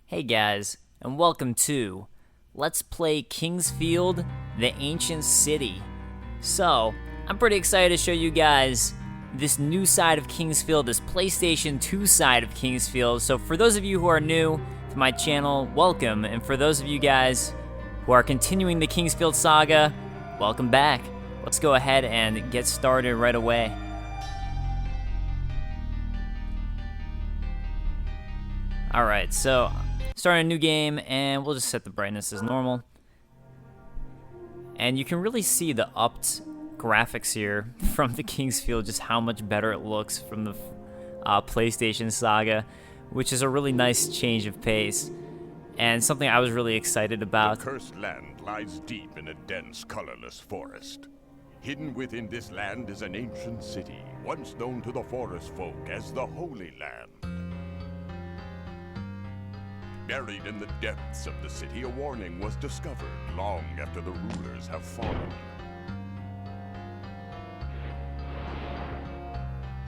Hey guys, and welcome to Let's Play Kingsfield, the Ancient City. So, I'm pretty excited to show you guys this new side of Kingsfield, this PlayStation 2 side of Kingsfield. So for those of you who are new to my channel, welcome. And for those of you guys who are continuing the Kingsfield saga, welcome back. Let's go ahead and get started right away. Alright, so starting a new game, and we'll just set the brightness as normal. And you can really see the upped graphics here from the Kingsfield, just how much better it looks from the PlayStation saga, which is a really nice change of pace, and something I was really excited about. The cursed land lies deep in a dense, colorless forest. Hidden within this land is an ancient city, once known to the forest folk as the Holy Land. Buried in the depths of the city, a warning was discovered long after the rulers have fallen.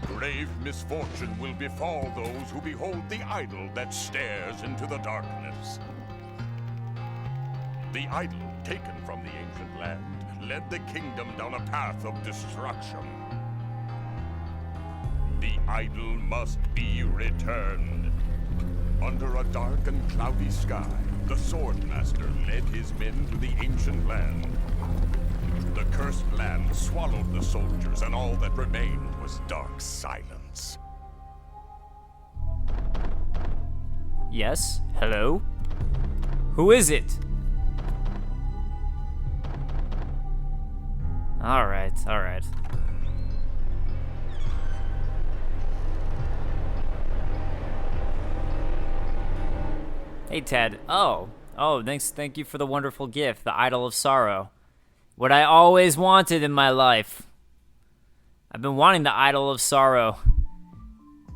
Grave misfortune will befall those who behold the idol that stares into the darkness. The idol, taken from the ancient land, led the kingdom down a path of destruction. The idol must be returned. Under a dark and cloudy sky, the Swordmaster led his men to the ancient land. The cursed land swallowed the soldiers, and all that remained was dark silence. Yes? Hello? Who is it? Alright. Hey, Ted. Oh, thank you for the wonderful gift, the Idol of Sorrow. What I always wanted in my life. I've been wanting the Idol of Sorrow.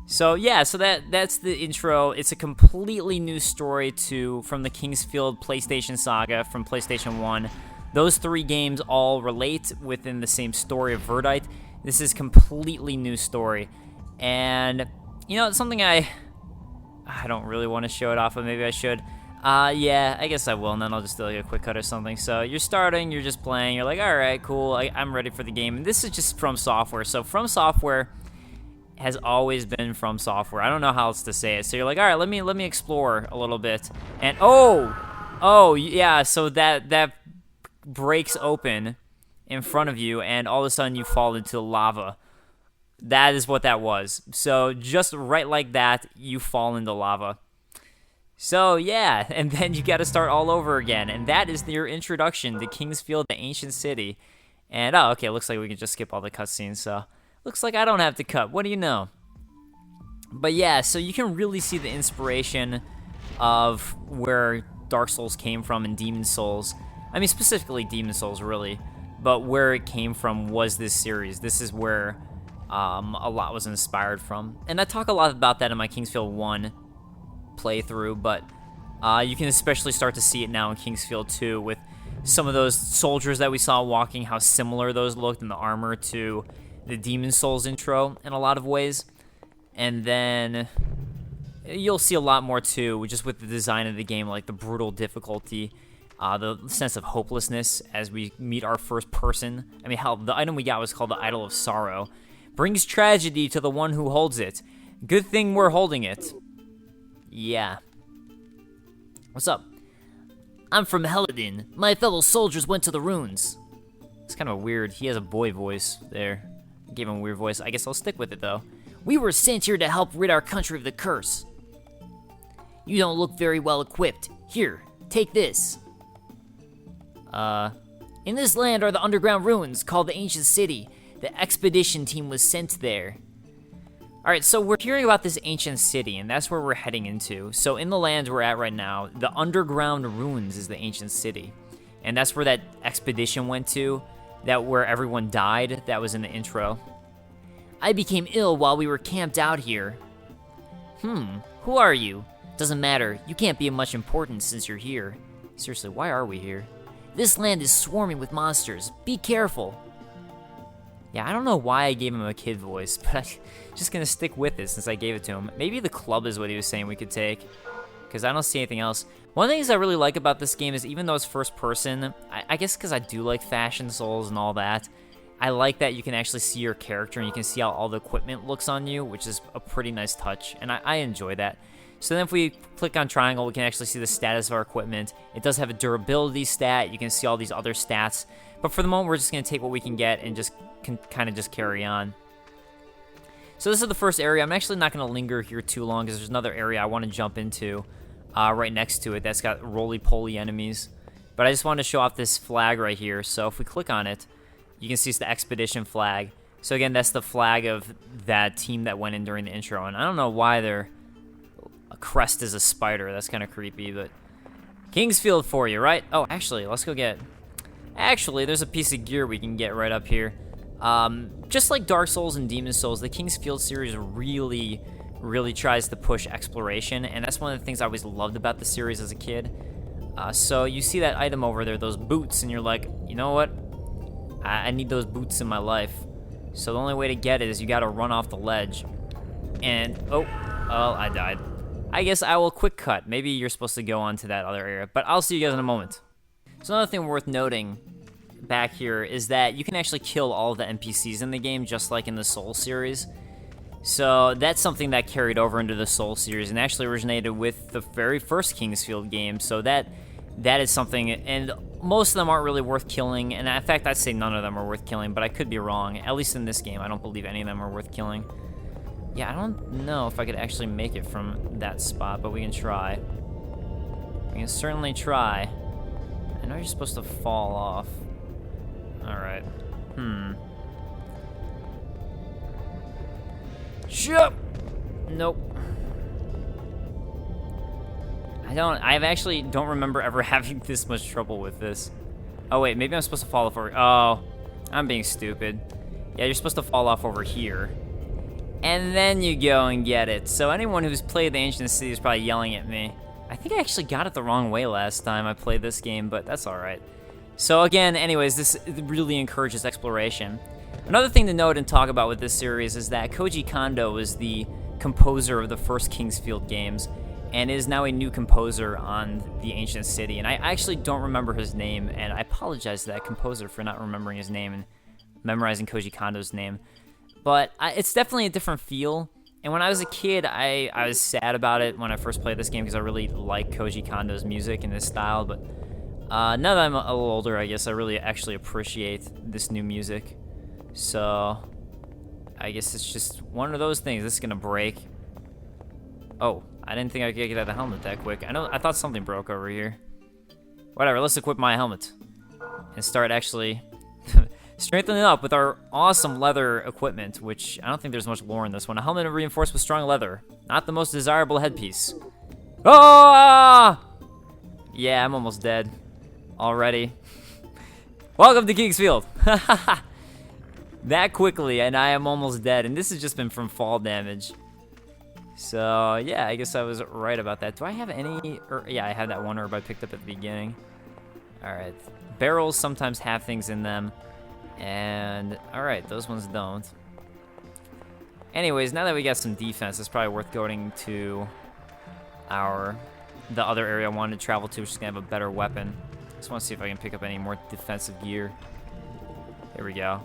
So yeah, that's the intro. It's a completely new story from the Kingsfield PlayStation saga from PlayStation 1. Those three games all relate within the same story of Verdite. This is completely new story. And, you know, it's something I don't really want to show it off, but maybe I should. Yeah, I guess I will, and then I'll just do like a quick cut or something. So you're starting, you're just playing, you're like, alright, cool, I'm ready for the game. And this is just From Software. So From Software has always been From Software. I don't know how else to say it. So you're like, alright, let me explore a little bit. And oh, yeah, so that breaks open in front of you, and all of a sudden you fall into lava. That is what that was. So just right like that, you fall into lava. So yeah, and then you got to start all over again. And that is your introduction to Kingsfield, the Ancient City. And oh, okay, looks like we can just skip all the cutscenes. So looks like I don't have to cut. What do you know? But yeah, so you can really see the inspiration of where Dark Souls came from and Demon Souls. I mean, specifically Demon Souls, really. But where it came from was this series. This is where a lot was inspired from. And I talk a lot about that in my Kingsfield 1 playthrough, but you can especially start to see it now in Kingsfield 2 with some of those soldiers that we saw walking, how similar those looked in the armor to the Demon Souls intro in a lot of ways. And then you'll see a lot more too, just with the design of the game, like the brutal difficulty, the sense of hopelessness as we meet our first person. I mean, hell, the item we got was called the Idol of Sorrow. Brings tragedy to the one who holds it. Good thing we're holding it. Yeah. What's up? I'm from Helidin. My fellow soldiers went to the ruins. It's kind of weird. He has a boy voice there. I gave him a weird voice. I guess I'll stick with it, though. We were sent here to help rid our country of the curse. You don't look very well equipped. Here, take this. In this land are the underground ruins called the Ancient City. The expedition team was sent there. Alright, so we're hearing about this ancient city, and that's where we're heading into. So in the land we're at right now, the underground ruins is the ancient city. And that's where that expedition went to, where everyone died. That was in the intro. I became ill while we were camped out here. Who are you? Doesn't matter, you can't be of much importance since you're here. Seriously, why are we here? This land is swarming with monsters. Be careful. Yeah, I don't know why I gave him a kid voice, but I'm just gonna stick with it since I gave it to him. Maybe the club is what he was saying we could take. because I don't see anything else. One of the things I really like about this game is even though it's first person, I guess because I do like Fashion Souls and all that, I like that you can actually see your character and you can see how all the equipment looks on you, which is a pretty nice touch, and I enjoy that. So then if we click on triangle, we can actually see the status of our equipment. It does have a durability stat. You can see all these other stats. But for the moment, we're just going to take what we can get and just kind of just carry on. So this is the first area. I'm actually not going to linger here too long because there's another area I want to jump into right next to it that's got roly-poly enemies. But I just wanted to show off this flag right here. So if we click on it, you can see it's the expedition flag. So again, that's the flag of that team that went in during the intro. And I don't know why they're... A crest is a spider. That's kind of creepy, but... Kingsfield for you, right? Oh, actually, let's go get... Actually, there's a piece of gear we can get right up here. Just like Dark Souls and Demon Souls, the Kingsfield series really tries to push exploration, and that's one of the things I always loved about the series as a kid. So you see that item over there, those boots, and you're like, you know what? I need those boots in my life. So the only way to get it is you gotta run off the ledge. And, oh, I died. I guess I will quick cut. Maybe you're supposed to go on to that other area, but I'll see you guys in a moment. So another thing worth noting back here is that you can actually kill all of the NPCs in the game, just like in the Soul series. So that's something that carried over into the Soul series and actually originated with the very first Kingsfield game. So that is something, and most of them aren't really worth killing, and in fact, I'd say none of them are worth killing, but I could be wrong. At least in this game, I don't believe any of them are worth killing. Yeah, I don't know if I could actually make it from that spot, but we can try. We can certainly try. I know you're supposed to fall off. Alright. Jump! Nope. I actually don't remember ever having this much trouble with this. Oh wait, maybe I'm supposed to fall off over... Oh, I'm being stupid. Yeah, you're supposed to fall off over here. And then you go and get it. So anyone who's played the Ancient City is probably yelling at me. I think I actually got it the wrong way last time I played this game, but that's alright. So again, anyways, this really encourages exploration. Another thing to note and talk about with this series is that Koji Kondo was the composer of the first Kingsfield games, and is now a new composer on the Ancient City. And I actually don't remember his name, and I apologize to that composer for not remembering his name and memorizing Koji Kondo's name. But it's definitely a different feel. And when I was a kid, I was sad about it when I first played this game because I really like Koji Kondo's music and his style. But now that I'm a little older, I guess I really actually appreciate this new music. So I guess it's just one of those things. This is gonna break. Oh, I didn't think I could get out of the helmet that quick. I thought something broke over here. Whatever, let's equip my helmet and start actually strengthening it up with our awesome leather equipment, which I don't think there's much lore in this one. A helmet reinforced with strong leather. Not the most desirable headpiece. Oh! Yeah, I'm almost dead already. Welcome to Kingsfield. That quickly, and I am almost dead. And this has just been from fall damage. So, yeah, I guess I was right about that. Do I have any... yeah, I had that one herb I picked up at the beginning. Alright. Barrels sometimes have things in them. And, alright, those ones don't. Anyways, now that we got some defense, it's probably worth going to the other area I wanted to travel to, which is going to have a better weapon. Just want to see if I can pick up any more defensive gear. Here we go.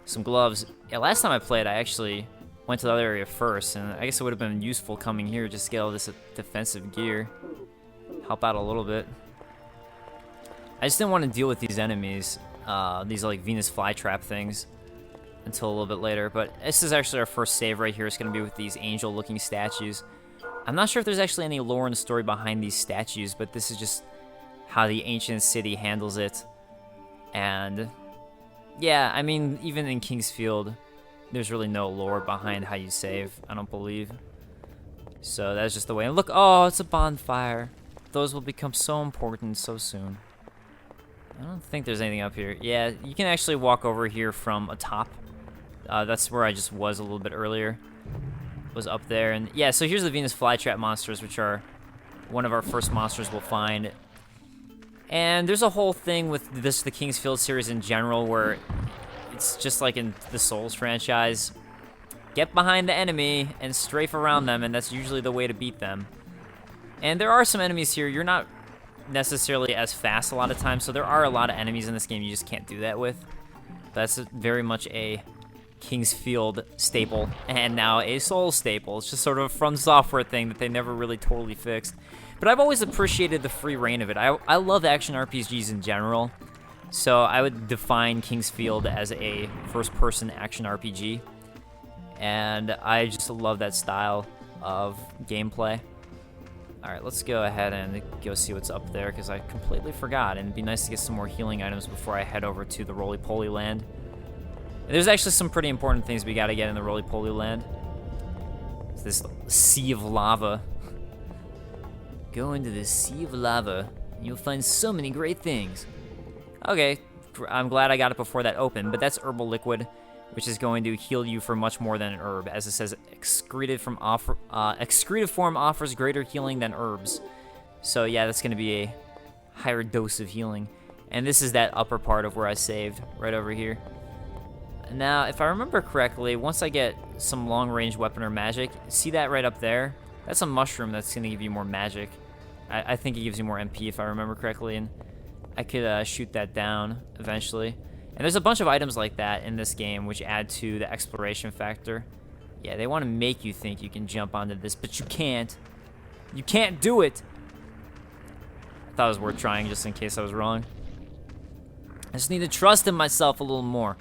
Some gloves. Yeah, last time I played, I actually went to the other area first, and I guess it would have been useful coming here just to get all this defensive gear. Help out a little bit. I just didn't want to deal with these enemies. These like Venus Flytrap things until a little bit later, but this is actually our first save right here. It's going to be with these angel-looking statues. I'm not sure if there's actually any lore and story behind these statues, but this is just how the Ancient City handles it. And yeah, I mean, even in Kingsfield, there's really no lore behind how you save, I don't believe. So that's just the way. And look, oh, it's a bonfire. Those will become so important so soon. I don't think there's anything up here. Yeah, you can actually walk over here from atop. That's where I just was a little bit earlier. Was up there. And yeah, so here's the Venus Flytrap monsters, which are one of our first monsters we'll find. And there's a whole thing with the Kingsfield series in general where it's just like in the Souls franchise. Get behind the enemy and strafe around them, and that's usually the way to beat them. And there are some enemies here. You're not necessarily as fast a lot of times, so there are a lot of enemies in this game you just can't do that with. That's very much a Kingsfield staple, and now a Soul staple. It's just sort of a From Software thing that they never really totally fixed. But I've always appreciated the free reign of it. I love action RPGs in general, so I would define Kingsfield as a first-person action RPG, and I just love that style of gameplay. Alright, let's go ahead and go see what's up there, because I completely forgot, and it'd be nice to get some more healing items before I head over to the Roly-Poly Land. And there's actually some pretty important things we gotta get in the Roly-Poly Land. It's this sea of lava. Go into the sea of lava, and you'll find so many great things. Okay, I'm glad I got it before that opened, but that's herbal liquid, which is going to heal you for much more than an herb. As it says, excreted form offers greater healing than herbs. So yeah, that's going to be a higher dose of healing. And this is that upper part of where I saved, right over here. Now, if I remember correctly, once I get some long-range weapon or magic, see that right up there? That's a mushroom that's going to give you more magic. I think it gives you more MP if I remember correctly, and I could shoot that down eventually. And there's a bunch of items like that in this game which add to the exploration factor. Yeah, they want to make you think you can jump onto this, but you can't. You can't do it! I thought it was worth trying just in case I was wrong. I just need to trust in myself a little more.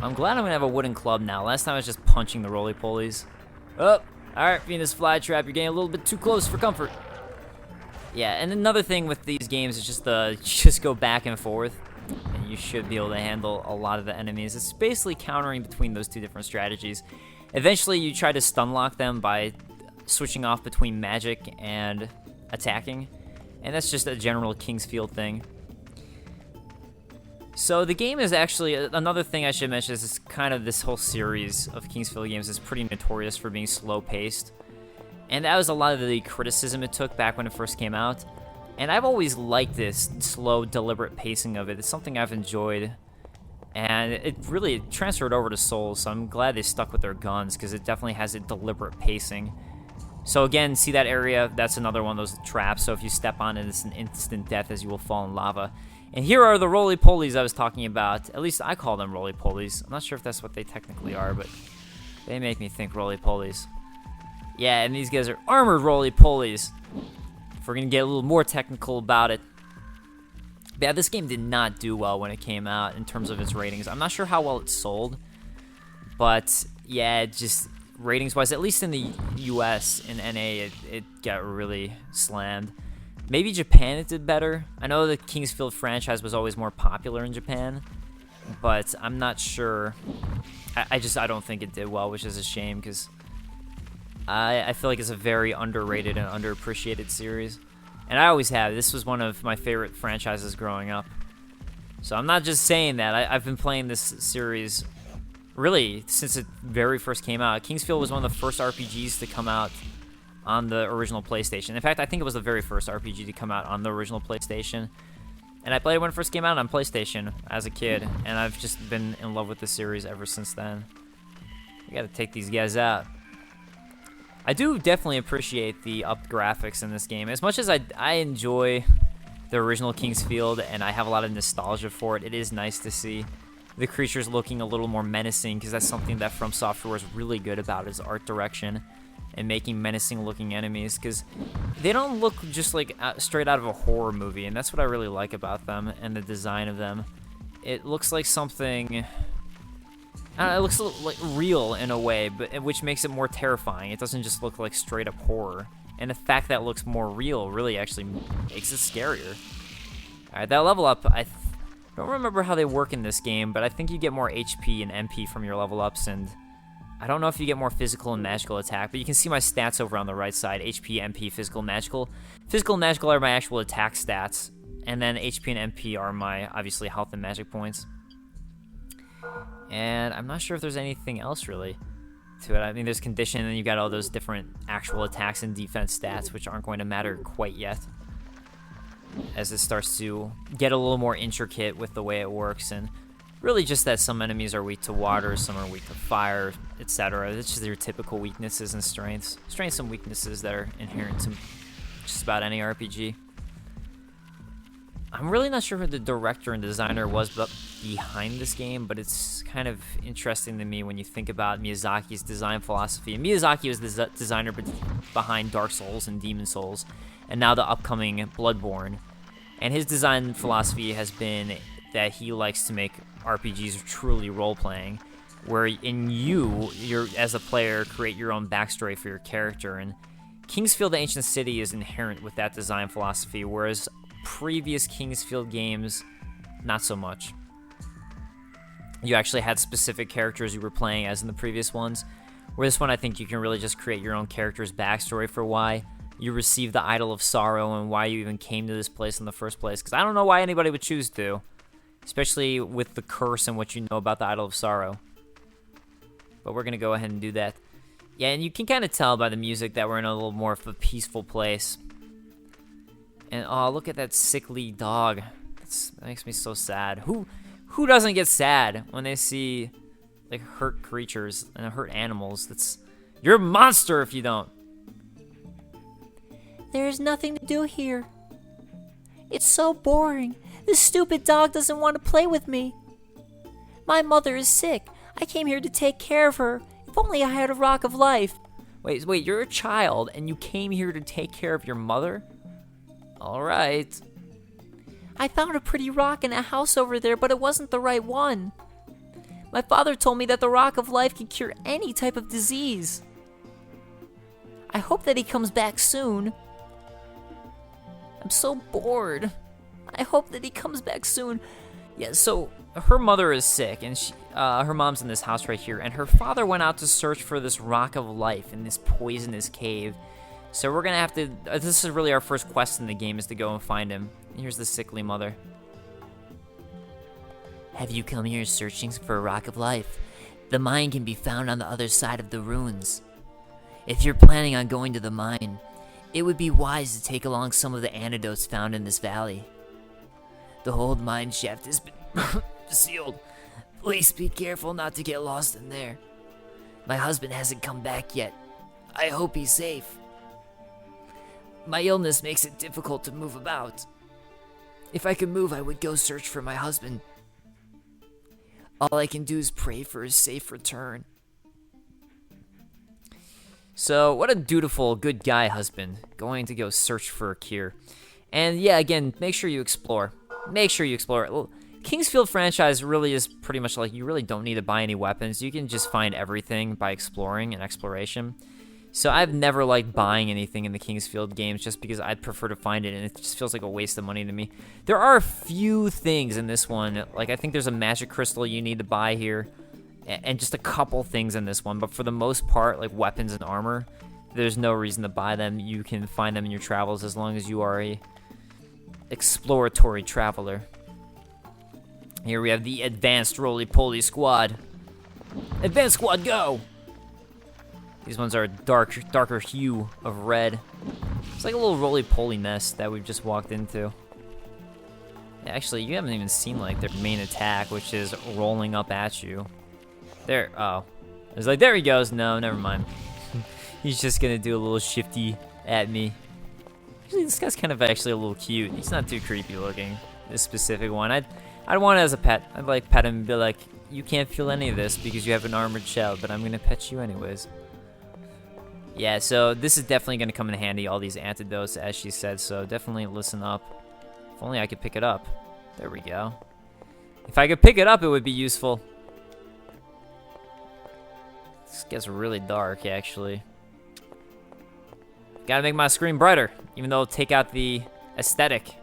I'm glad I'm going to have a wooden club now. Last time I was just punching the roly-polies. Oh, alright, Venus Flytrap, you're getting a little bit too close for comfort. Yeah, and another thing with these games is just go back and forth, and you should be able to handle a lot of the enemies. It's basically countering between those two different strategies. Eventually, you try to stun lock them by switching off between magic and attacking, and that's just a general Kingsfield thing. So the game is actually, another thing I should mention is it's kind of this whole series of Kingsfield games is pretty notorious for being slow-paced. And that was a lot of the criticism it took back when it first came out. And I've always liked this slow, deliberate pacing of it. It's something I've enjoyed. And it really transferred over to Souls, so I'm glad they stuck with their guns, because it definitely has a deliberate pacing. So again, see that area? That's another one of those traps, so if you step on it, it's an instant death as you will fall in lava. And here are the roly-polies I was talking about. At least I call them roly-polies. I'm not sure if that's what they technically are, but they make me think roly-polies. Yeah, and these guys are armored roly-polies, if we're going to get a little more technical about it. But yeah, this game did not do well when it came out in terms of its ratings. I'm not sure how well it sold, but yeah, just ratings-wise, at least in the US, in NA, it got really slammed. Maybe Japan it did better. I know the Kingsfield franchise was always more popular in Japan, but I'm not sure. I don't think it did well, which is a shame, because I feel like it's a very underrated and underappreciated series. And I always have. This was one of my favorite franchises growing up. So I'm not just saying that. I've been playing this series really since it very first came out. Kingsfield was one of the first RPGs to come out on the original PlayStation. In fact, I think it was the very first RPG to come out on the original PlayStation. And I played it when it first came out on PlayStation as a kid, and I've just been in love with the series ever since then. We gotta take these guys out. I do definitely appreciate the upped graphics in this game. As much as I enjoy the original Kingsfield and I have a lot of nostalgia for it, it is nice to see the creatures looking a little more menacing, because that's something that From Software is really good about, is art direction and making menacing looking enemies, because they don't look just like straight out of a horror movie, and that's what I really like about them and the design of them. It looks like something, it looks like real in a way, but which makes it more terrifying. It doesn't just look like straight up horror, and the fact that it looks more real really actually makes it scarier. Alright, that level up, I don't remember how they work in this game, but I think you get more HP and MP from your level ups, and I don't know if you get more physical and magical attack, but you can see my stats over on the right side. HP, MP, physical, magical. Physical and magical are my actual attack stats, and then HP and MP are my, obviously, health and magic points. And I'm not sure if there's anything else, really, to it. I mean, there's condition, and you got all those different actual attacks and defense stats, which aren't going to matter quite yet, as it starts to get a little more intricate with the way it works, and really just that some enemies are weak to water, some are weak to fire, etc. It's just your typical weaknesses and strengths. Strengths and weaknesses that are inherent to just about any RPG. I'm really not sure who the director and designer was behind this game, but it's kind of interesting to me when you think about Miyazaki's design philosophy. And Miyazaki was the designer behind Dark Souls and Demon Souls, and now the upcoming Bloodborne. And his design philosophy has been that he likes to make RPGs truly role-playing, where you're as a player, create your own backstory for your character. And Kingsfield: The Ancient City is inherent with that design philosophy, whereas previous Kingsfield games, not so much. You actually had specific characters you were playing as in the previous ones, where this one I think you can really just create your own character's backstory for why you received the Idol of Sorrow and why you even came to this place in the first place, because I don't know why anybody would choose to, especially with the curse and what you know about the Idol of Sorrow. But we're going to go ahead and do that. Yeah, and you can kind of tell by the music that we're in a little more of a peaceful place. And oh, look at that sickly dog. That makes me so sad. Who doesn't get sad when they see like hurt creatures and hurt animals? You're a monster if you don't. There's nothing to do here. It's so boring. This stupid dog doesn't want to play with me. My mother is sick. I came here to take care of her. If only I had a rock of life. Wait, you're a child and you came here to take care of your mother? All right. I found a pretty rock in a house over there, but it wasn't the right one. My father told me that the rock of life can cure any type of disease. I hope that he comes back soon. I'm so bored. I hope that he comes back soon. Yeah, so her mother is sick, and her mom's in this house right here, and her father went out to search for this rock of life in this poisonous cave. So we're gonna have to, this is really our first quest in the game, is to go and find him. Here's the sickly mother. Have you come here searching for a rock of life? The mine can be found on the other side of the ruins. If you're planning on going to the mine, it would be wise to take along some of the antidotes found in this valley. The old mine shaft has been sealed. Please be careful not to get lost in there. My husband hasn't come back yet. I hope he's safe. My illness makes it difficult to move about. If I could move, I would go search for my husband. All I can do is pray for his safe return. So, what a dutiful, good guy husband, going to go search for a cure. And yeah, again, make sure you explore. Make sure you explore. Well, Kingsfield franchise really is pretty much like you really don't need to buy any weapons. You can just find everything by exploring and exploration. So I've never liked buying anything in the Kingsfield games just because I'd prefer to find it, and it just feels like a waste of money to me. There are a few things in this one, like I think there's a magic crystal you need to buy here, and just a couple things in this one, but for the most part, like weapons and armor, there's no reason to buy them. You can find them in your travels as long as you are a exploratory traveler. Here we have the Advanced Roly-Poly Squad. Advanced Squad, go! These ones are darker hue of red. It's like a little roly-poly nest that we've just walked into. Yeah, actually, you haven't even seen like their main attack, which is rolling up at you. There, oh. It's like, there he goes. No, never mind. He's just gonna do a little shifty at me. Actually, this guy's kind of actually a little cute. He's not too creepy looking, this specific one. I'd want it as a pet. I'd like pet him and be like, you can't feel any of this because you have an armored shell, but I'm gonna pet you anyways. Yeah, so this is definitely going to come in handy, all these antidotes, as she said, so definitely listen up. If only I could pick it up. There we go. If I could pick it up, it would be useful. This gets really dark, actually. Gotta make my screen brighter, even though it'll take out the aesthetic.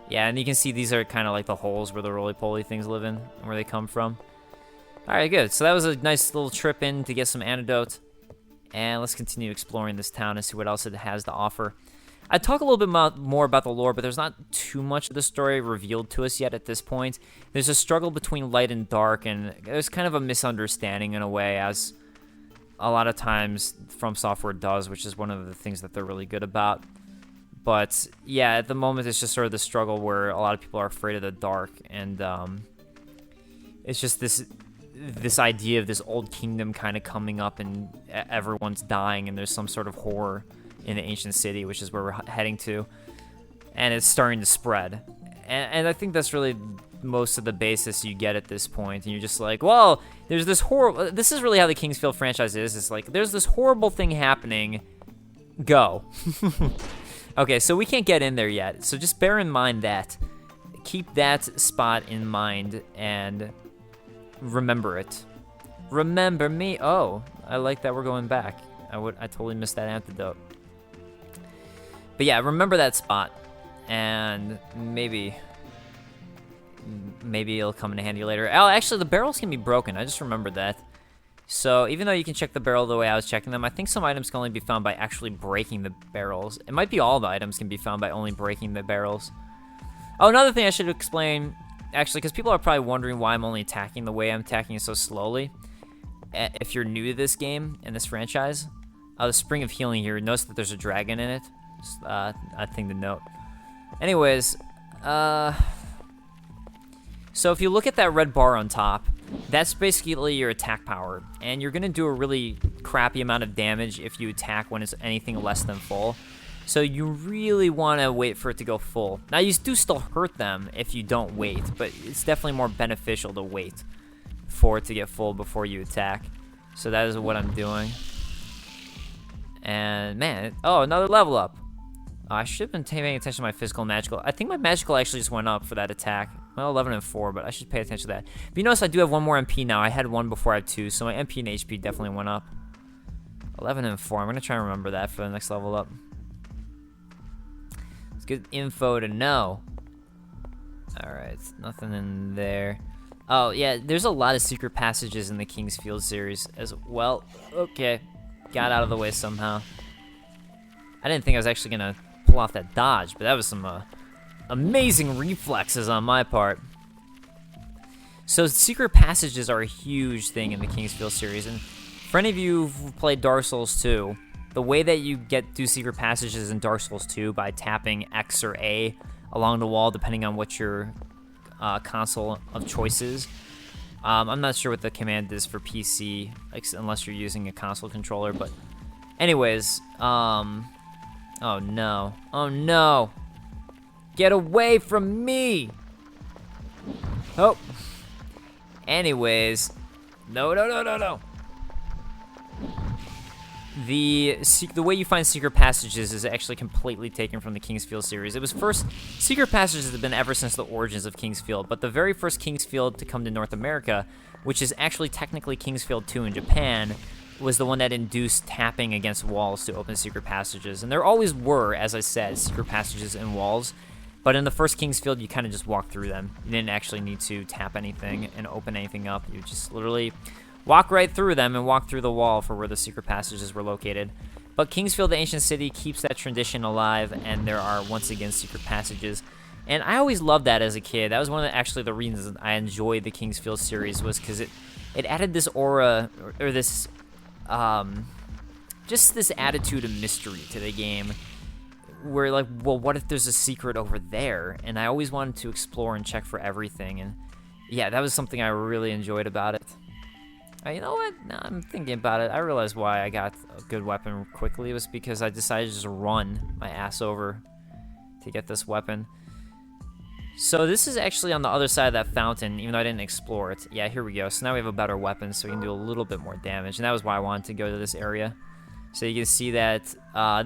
Yeah, and you can see these are kind of like the holes where the roly-poly things live in, and where they come from. Alright, good. So that was a nice little trip in to get some antidotes. And let's continue exploring this town and see what else it has to offer. I'd talk a little bit more about the lore, but there's not too much of the story revealed to us yet at this point. There's a struggle between light and dark, and there's kind of a misunderstanding in a way, as a lot of times From Software does, which is one of the things that they're really good about. But yeah, at the moment it's just sort of the struggle where a lot of people are afraid of the dark, and it's just this idea of this old kingdom kind of coming up and everyone's dying and there's some sort of horror in the ancient city, which is where we're heading to, and it's starting to spread. And I think that's really most of the basis you get at this point, and you're just like, well, there's this horrible. This is really how the Kingsfield franchise is. It's like there's this horrible thing happening. Go. Okay, so we can't get in there yet, so just bear in mind that. Keep that spot in mind and remember it. Remember me. Oh, I like that we're going back. I totally missed that antidote. But yeah, remember that spot, and maybe it'll come in handy later. Oh, actually, the barrels can be broken. I just remembered that. So even though you can check the barrel the way I was checking them, I think some items can only be found by actually breaking the barrels. It might be all the items can be found by only breaking the barrels. Oh, another thing I should explain, actually, because people are probably wondering why I'm only attacking the way I'm attacking so slowly. If you're new to this game and this franchise, the Spring of Healing here, notice that there's a dragon in it. Just a thing to note. Anyways, so if you look at that red bar on top, that's basically your attack power, and you're going to do a really crappy amount of damage if you attack when it's anything less than full. So you really want to wait for it to go full. Now, you do still hurt them if you don't wait, but it's definitely more beneficial to wait for it to get full before you attack. So that is what I'm doing. And man, oh, another level up. Oh, I should have been paying attention to my physical and magical. I think my magical actually just went up for that attack. Well, 11 and 4, but I should pay attention to that. But you notice I do have one more MP now. I had one before I had 2, so my MP and HP definitely went up. 11 and 4. I'm going to try and remember that for the next level up. It's good info to know. Alright, nothing in there. Oh, yeah, there's a lot of secret passages in the Kingsfield series as well. Okay, got out of the way somehow. I didn't think I was actually going to pull off that dodge, but that was some amazing reflexes on my part. So secret passages are a huge thing in the Kingsfield series, and for any of you who've played Dark Souls 2, the way that you get through secret passages in Dark Souls 2 by tapping X or A along the wall, depending on what your console of choice is. I'm not sure what the command is for PC, unless you're using a console controller, but anyways, oh no, oh no, get away from me! Oh, anyways, no. The way you find secret passages is actually completely taken from the Kingsfield series. It was first, secret passages have been ever since the origins of Kingsfield, but the very first Kingsfield to come to North America, which is actually technically Kingsfield 2 in Japan, was the one that induced tapping against walls to open secret passages. And there always were, as I said, secret passages in walls, but in the first Kingsfield, you kind of just walked through them. You didn't actually need to tap anything and open anything up. You just literally walk right through them and walk through the wall for where the secret passages were located. But Kingsfield, the Ancient City, keeps that tradition alive, and there are, once again, secret passages. And I always loved that as a kid. That was one of the reasons I enjoyed the Kingsfield series, was because it added this aura, or this, just this attitude of mystery to the game, where like, well, what if there's a secret over there? And I always wanted to explore and check for everything, and yeah, that was something I really enjoyed about it. You know what? Now I'm thinking about it. I realized why I got a good weapon quickly. It was because I decided to just run my ass over to get this weapon. So this is actually on the other side of that fountain, even though I didn't explore it. Yeah, here we go. So now we have a better weapon, so we can do a little bit more damage. And that was why I wanted to go to this area. So you can see that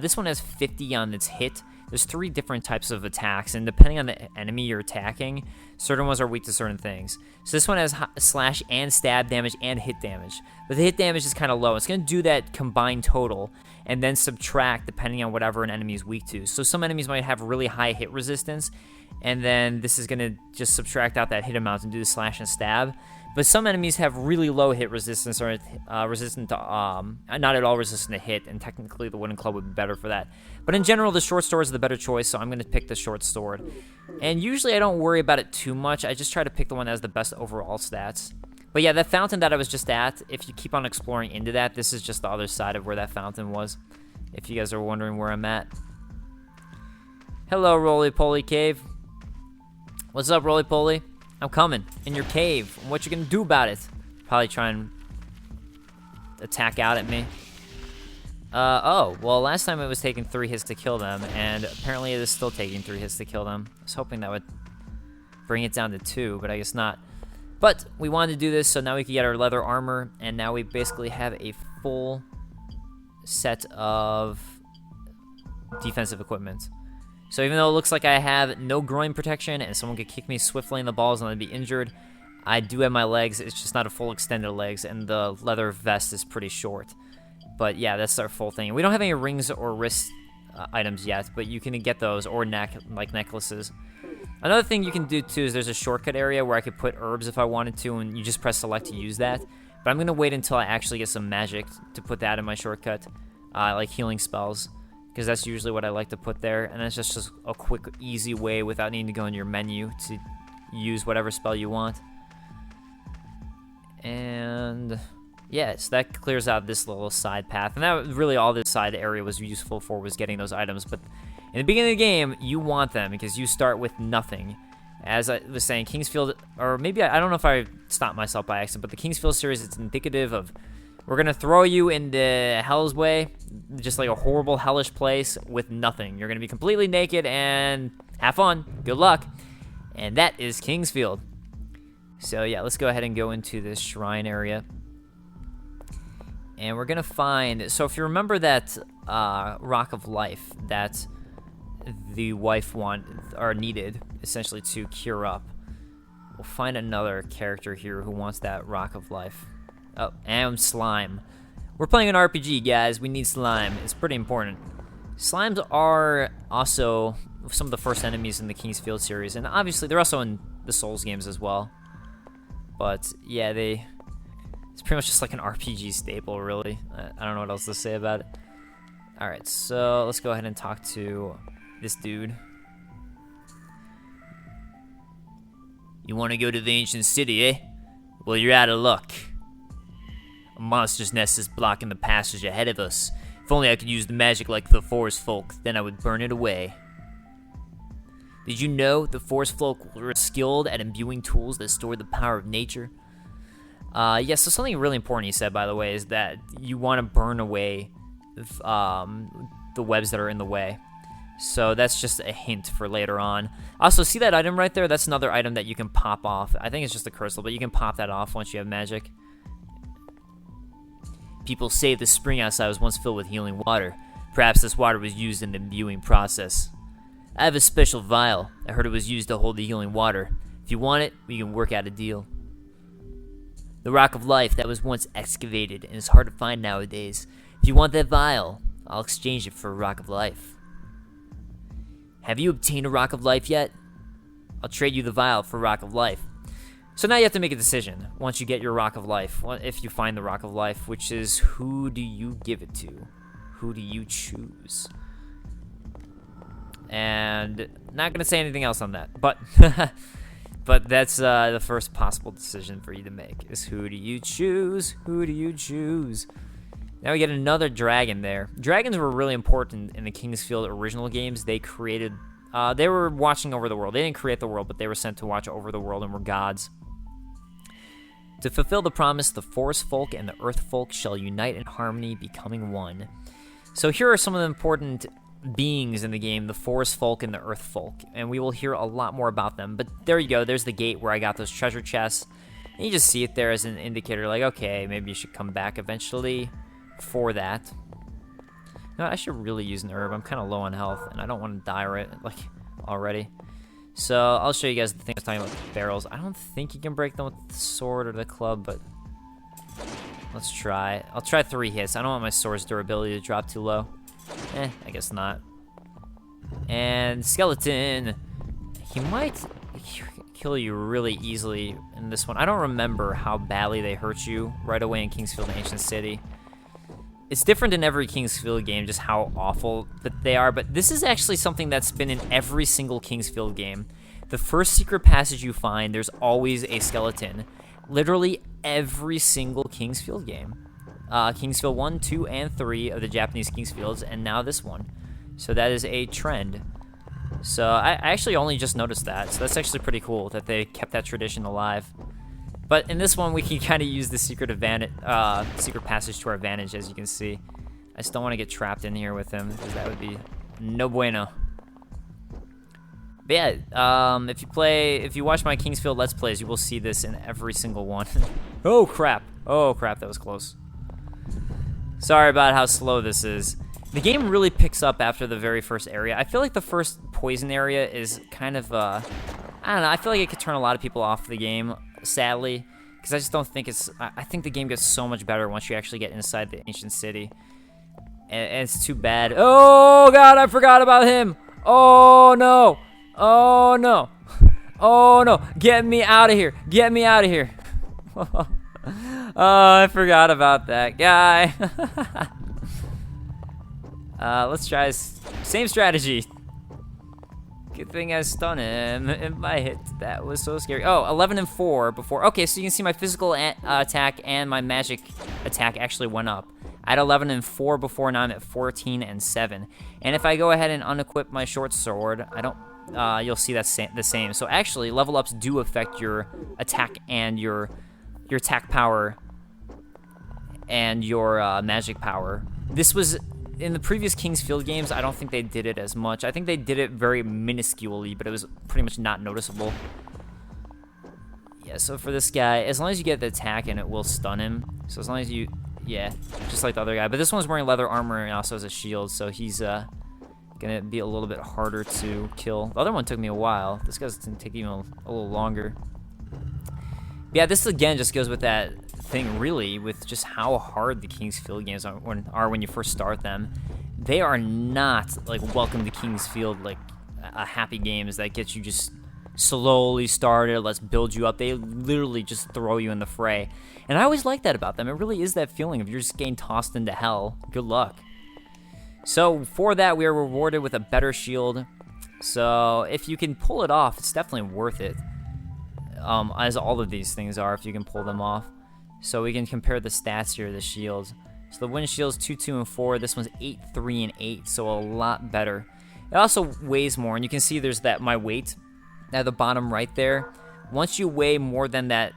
this one has 50 on its hit. There's 3 different types of attacks, and depending on the enemy you're attacking, certain ones are weak to certain things. So this one has slash and stab damage and hit damage, but the hit damage is kind of low. It's going to do that combined total and then subtract depending on whatever an enemy is weak to. So some enemies might have really high hit resistance, and then this is going to just subtract out that hit amount and do the slash and stab. But some enemies have really low hit resistance, or resistant to, not at all resistant to hit, and technically the wooden club would be better for that. But in general, the short sword is the better choice, so I'm going to pick the short sword. And usually I don't worry about it too much. I just try to pick the one that has the best overall stats. But yeah, that fountain that I was just at, if you keep on exploring into that, this is just the other side of where that fountain was, if you guys are wondering where I'm at. Hello, Roly-Poly Cave. What's up, Roly-Poly? I'm coming in your cave. What you gonna do about it? Probably try and attack out at me. Oh, well, last time it was taking 3 hits to kill them, and apparently it is still taking 3 hits to kill them. I was hoping that would bring it down to 2, but I guess not. But we wanted to do this, so now we can get our leather armor, and now we basically have a full set of defensive equipment. So even though it looks like I have no groin protection, and someone could kick me swiftly in the balls and I'd be injured, I do have my legs. It's just not a full extended legs, and the leather vest is pretty short. But yeah, that's our full thing. We don't have any rings or wrist items yet, but you can get those, or necklaces. Another thing you can do too is there's a shortcut area where I could put herbs if I wanted to, and you just press select to use that. But I'm gonna wait until I actually get some magic to put that in my shortcut, like healing spells, because that's usually what I like to put there, and it's just a quick, easy way without needing to go in your menu to use whatever spell you want. And yeah, so that clears out this little side path, and that really all this side area was useful for was getting those items. But in the beginning of the game, you want them because you start with nothing. As I was saying, Kingsfield, or maybe I don't know if I stopped myself by accident, but the Kingsfield series, it's indicative of we're gonna throw you into Hell's Way, just like a horrible, hellish place with nothing. You're gonna be completely naked and have fun. Good luck. And that is Kingsfield. So yeah, let's go ahead and go into this shrine area. And we're gonna find, so if you remember that Rock of Life that the wife needed essentially to cure up, we'll find another character here who wants that Rock of Life. Oh, and slime. We're playing an RPG, guys. We need slime. It's pretty important. Slimes are also some of the first enemies in the Kingsfield series, and obviously they're also in the Souls games as well. But yeah, it's pretty much just like an RPG staple, really. I don't know what else to say about it. Alright, so let's go ahead and talk to this dude. You want to go to the ancient city, eh? Well, you're out of luck. A monster's nest is blocking the passage ahead of us. If only I could use the magic like the forest folk, then I would burn it away. Did you know the forest folk were skilled at imbuing tools that store the power of nature? Yeah, so something really important he said, by the way, is that you want to burn away the webs that are in the way. So that's just a hint for later on. Also, see that item right there? That's another item that you can pop off. I think it's just a crystal, but you can pop that off once you have magic. People say the spring outside was once filled with healing water. Perhaps this water was used in the imbuing process. I have a special vial. I heard it was used to hold the healing water. If you want it, we can work out a deal. The Rock of Life that was once excavated and is hard to find nowadays. If you want that vial, I'll exchange it for a Rock of Life. Have you obtained a Rock of Life yet? I'll trade you the vial for Rock of Life. So now you have to make a decision once you get your Rock of Life. If you find the Rock of Life, which is who do you give it to? Who do you choose? And not going to say anything else on that, but but that's the first possible decision for you to make is who do you choose? Who do you choose? Now we get another dragon there. Dragons were really important in the Kingsfield original games. They created, they were watching over the world. They didn't create the world, but they were sent to watch over the world and were gods. To fulfill the promise, the forest folk and the earth folk shall unite in harmony, becoming one. So here are some of the important beings in the game, the forest folk and the earth folk, and we will hear a lot more about them. But there you go, there's the gate where I got those treasure chests, and you just see it there as an indicator, like, okay, maybe you should come back eventually for that. No, I should really use an herb. I'm kind of low on health, and I don't want to die right, like, already. So I'll show you guys the thing I was talking about with the barrels. I don't think you can break them with the sword or the club, but let's try. I'll try 3 hits. I don't want my sword's durability to drop too low. I guess not. And skeleton. He might kill you really easily in this one. I don't remember how badly they hurt you right away in Kingsfield Ancient City. It's different in every Kingsfield game, just how awful that they are, but this is actually something that's been in every single Kingsfield game. The first secret passage you find, there's always a skeleton. Literally every single Kingsfield game. Kingsfield 1, 2, and 3 of the Japanese Kingsfields, and now this one. So that is a trend. So I actually only just noticed that, so that's actually pretty cool that they kept that tradition alive. But in this one, we can kind of use the secret passage to our advantage, as you can see. I just don't want to get trapped in here with him, because that would be no bueno. But yeah, if you watch my Kingsfield Let's Plays, you will see this in every single one. Oh crap, that was close. Sorry about how slow this is. The game really picks up after the very first area. I feel like the first poison area is kind of, I don't know, I feel like it could turn a lot of people off the game, sadly, because I just don't think I think the game gets so much better once you actually get inside the ancient city. And it's too bad. Oh god, I forgot about him! Oh no! Oh no! Oh no! Get me out of here! Get me out of here! Oh, I forgot about that guy. Let's try same strategy. Good thing I stun him in my hit. That was so scary. Oh, 11 and 4 before. Okay, so you can see my physical attack and my magic attack actually went up. I had 11 and 4 before, now I'm at 14 and 7. And if I go ahead and unequip my short sword, you'll see that's the same. So actually, level ups do affect your attack and your attack power and your magic power. This was in the previous Kingsfield games. I don't think they did it as much. I think they did it very minusculely, but it was pretty much not noticeable. Yeah, so for this guy, as long as you get the attack and it will stun him. So as long as you, yeah, just like the other guy. But this one's wearing leather armor and also has a shield, so he's gonna be a little bit harder to kill. The other one took me a while. This guy's gonna take even a little longer. Yeah, this again just goes with that thing, really, with just how hard the Kingsfield games are when you first start them. They are not like welcome to Kingsfield, like a happy games that gets you just slowly started, let's build you up. They literally just throw you in the fray. And I always like that about them. It really is that feeling of you're just getting tossed into hell. Good luck. So for that, we are rewarded with a better shield. So if you can pull it off, it's definitely worth it. As all of these things are, if you can pull them off. So we can compare the stats here, the shields. So the wind shield's 2, 2, and 4. This one's 8, 3, and 8, so a lot better. It also weighs more, and you can see there's my weight at the bottom right there. Once you weigh more than that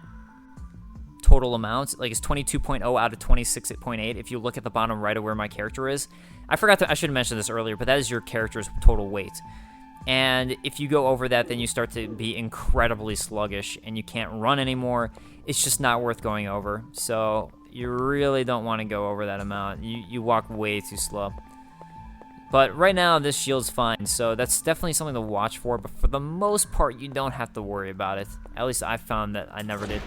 total amount, like it's 22.0 out of 26.8, if you look at the bottom right of where my character is. I should have mentioned this earlier, but that is your character's total weight. And if you go over that, then you start to be incredibly sluggish and you can't run anymore. It's just not worth going over. So you really don't want to go over that amount. You walk way too slow. But right now, this shield's fine, so that's definitely something to watch for. But for the most part, you don't have to worry about it. At least I found that I never did.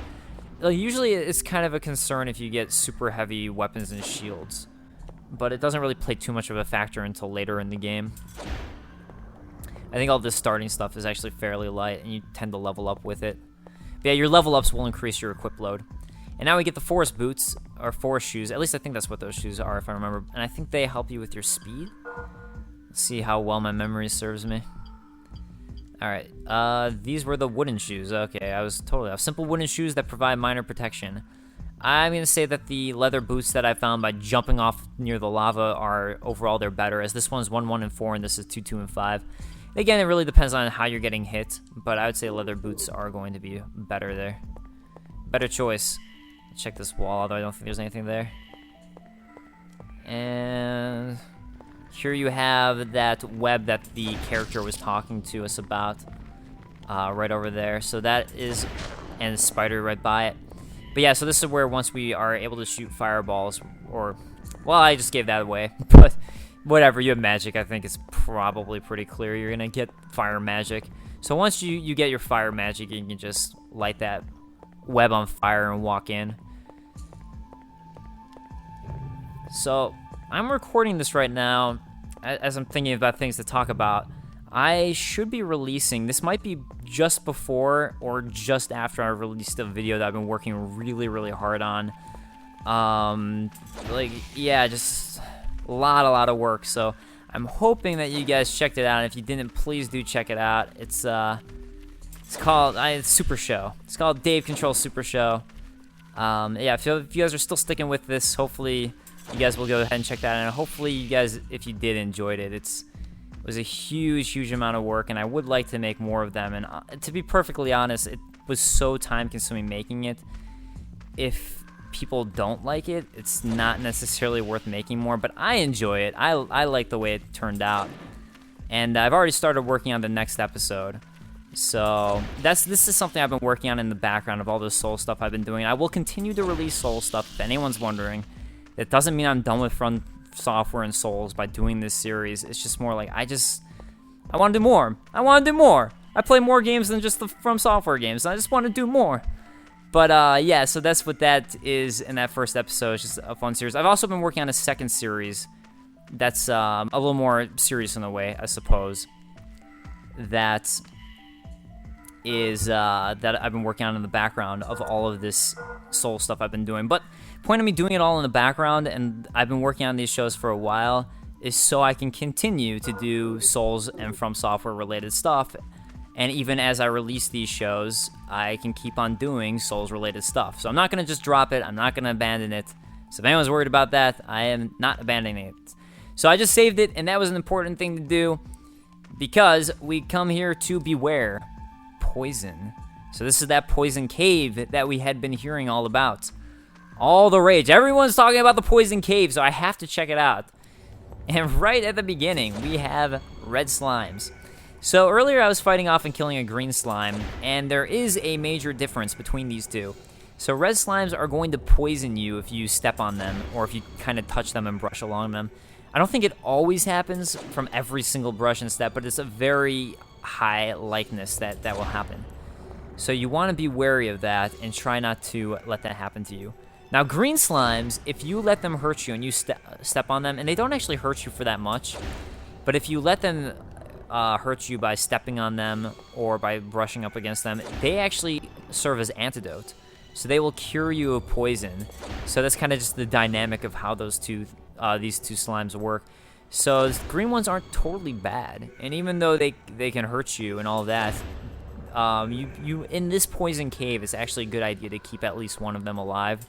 Usually, it's kind of a concern if you get super heavy weapons and shields. But it doesn't really play too much of a factor until later in the game. I think all this starting stuff is actually fairly light, and you tend to level up with it. But yeah, your level ups will increase your equip load. And now we get the forest boots, or forest shoes. At least I think that's what those shoes are, if I remember. And I think they help you with your speed. Let's see how well my memory serves me. Alright, these were the wooden shoes. Okay, I was totally off. Simple wooden shoes that provide minor protection. I'm going to say that the leather boots that I found by jumping off near the lava are, overall, they're better, as this one's 1, 1, and 4, and this is 2, 2, and 5. Again, it really depends on how you're getting hit, but I would say leather boots are going to be better there. Better choice. Check this wall, although I don't think there's anything there. And here you have that web that the character was talking to us about, right over there. So that is, and the spider right by it. But yeah, so this is where once we are able to shoot fireballs, or, well, I just gave that away, but whatever, you have magic. I think it's probably pretty clear you're gonna get fire magic. So once you get your fire magic, you can just light that web on fire and walk in. So I'm recording this right now as I'm thinking about things to talk about. I should be releasing, this might be just before or just after I released a video that I've been working really, really hard on. Yeah, just a lot of work. So I'm hoping that you guys checked it out. If you didn't, please do check it out. It's called Super Show. It's called Dave Control Super Show. Yeah, if you guys are still sticking with this, hopefully you guys will go ahead and check that out. And hopefully you guys, if you did, enjoyed it. It was a huge amount of work, and I would like to make more of them. And to be perfectly honest, it was so time-consuming making it. If people don't like it, it's not necessarily worth making more, but I enjoy it. I like the way it turned out. And I've already started working on the next episode. So this is something I've been working on in the background of all this Soul stuff I've been doing. I will continue to release Soul stuff if anyone's wondering. It doesn't mean I'm done with From Software and Souls by doing this series. It's just more like I want to do more. I want to do more. I play more games than just the From Software games. I just want to do more. But yeah, so that's what that is in that first episode. It's just a fun series. I've also been working on a second series that's a little more serious in a way, I suppose. That is that I've been working on in the background of all of this Soul stuff I've been doing. But point of me doing it all in the background, and I've been working on these shows for a while, is so I can continue to do Souls and From Software related stuff. And even as I release these shows, I can keep on doing Souls related stuff. So I'm not going to just drop it. I'm not going to abandon it. So if anyone's worried about that, I am not abandoning it. So I just saved it, and that was an important thing to do because we come here to beware poison. So this is that poison cave that we had been hearing all about. All the rage. Everyone's talking about the poison cave, so I have to check it out. And right at the beginning, we have red slimes. So earlier I was fighting off and killing a green slime, and there is a major difference between these two. So red slimes are going to poison you if you step on them, or if you kind of touch them and brush along them. I don't think it always happens from every single brush and step, but it's a very high likeness that will happen. So you want to be wary of that and try not to let that happen to you. Now green slimes, if you let them hurt you and you step on them, and they don't actually hurt you for that much, but if you let them hurt you by stepping on them or by brushing up against them, they actually serve as antidote. So they will cure you of poison. So that's kind of just the dynamic of how these two slimes work. So the green ones aren't totally bad, and even though they can hurt you and all of that, you in this poison cave, it's actually a good idea to keep at least one of them alive.